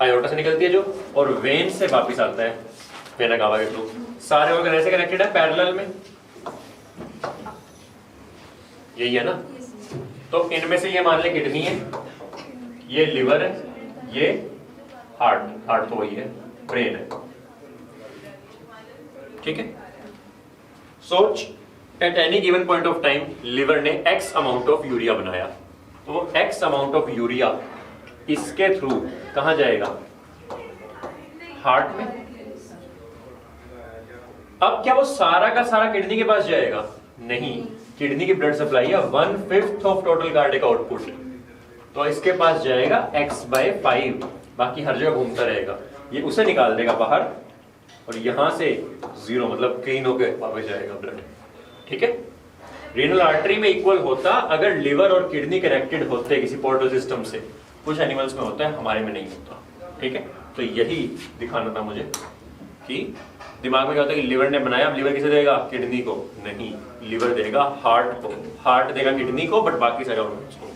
आयोटा से निकलती है जो, और वेन से वापस आता है वेना कावा के थ्रू। सारे ऑर्गन ऐसे कनेक्टेड है पैरेलल में, यही है ना। तो इनमें से ये मान ले किडनी है, ये लिवर है, ये हार्ट तो वही है, ब्रेन है, ठीक है। सोच, at any given point of time liver ने x अमाउंट ऑफ यूरिया बनाया, तो वो x अमाउंट ऑफ यूरिया इसके थ्रू कहां जाएगा? हार्ट में। अब क्या वो सारा का सारा किडनी के पास जाएगा? नहीं, किडनी की ब्लड सप्लाई है 1/5 ऑफ टोटल कार्डियक आउटपुट, तो इसके पास जाएगा x/5, बाकी हर जगह घूमता रहेगा। ये उसे निकाल देगा बाहर, और यहां से 0 मतलब क्लीन होकर वापस जाएगा ब्लड। ठीक है, रीनल आर्टरी में इक्वल होता अगर लिवर और किडनी कनेक्टेड होते किसी पोर्टल सिस्टम से। कुछ एनिमल्स में होता है, हमारे में नहीं होता। ठीक है, तो यही दिखाना था मुझे कि दिमाग में क्या होता है कि लिवर ने बनाया, अब लिवर किसे देगा? किडनी को नहीं, लिवर देगा हार्ट को, हार्ट देगा किडनी को, बट बाकी सारे ऑर्गन्स को।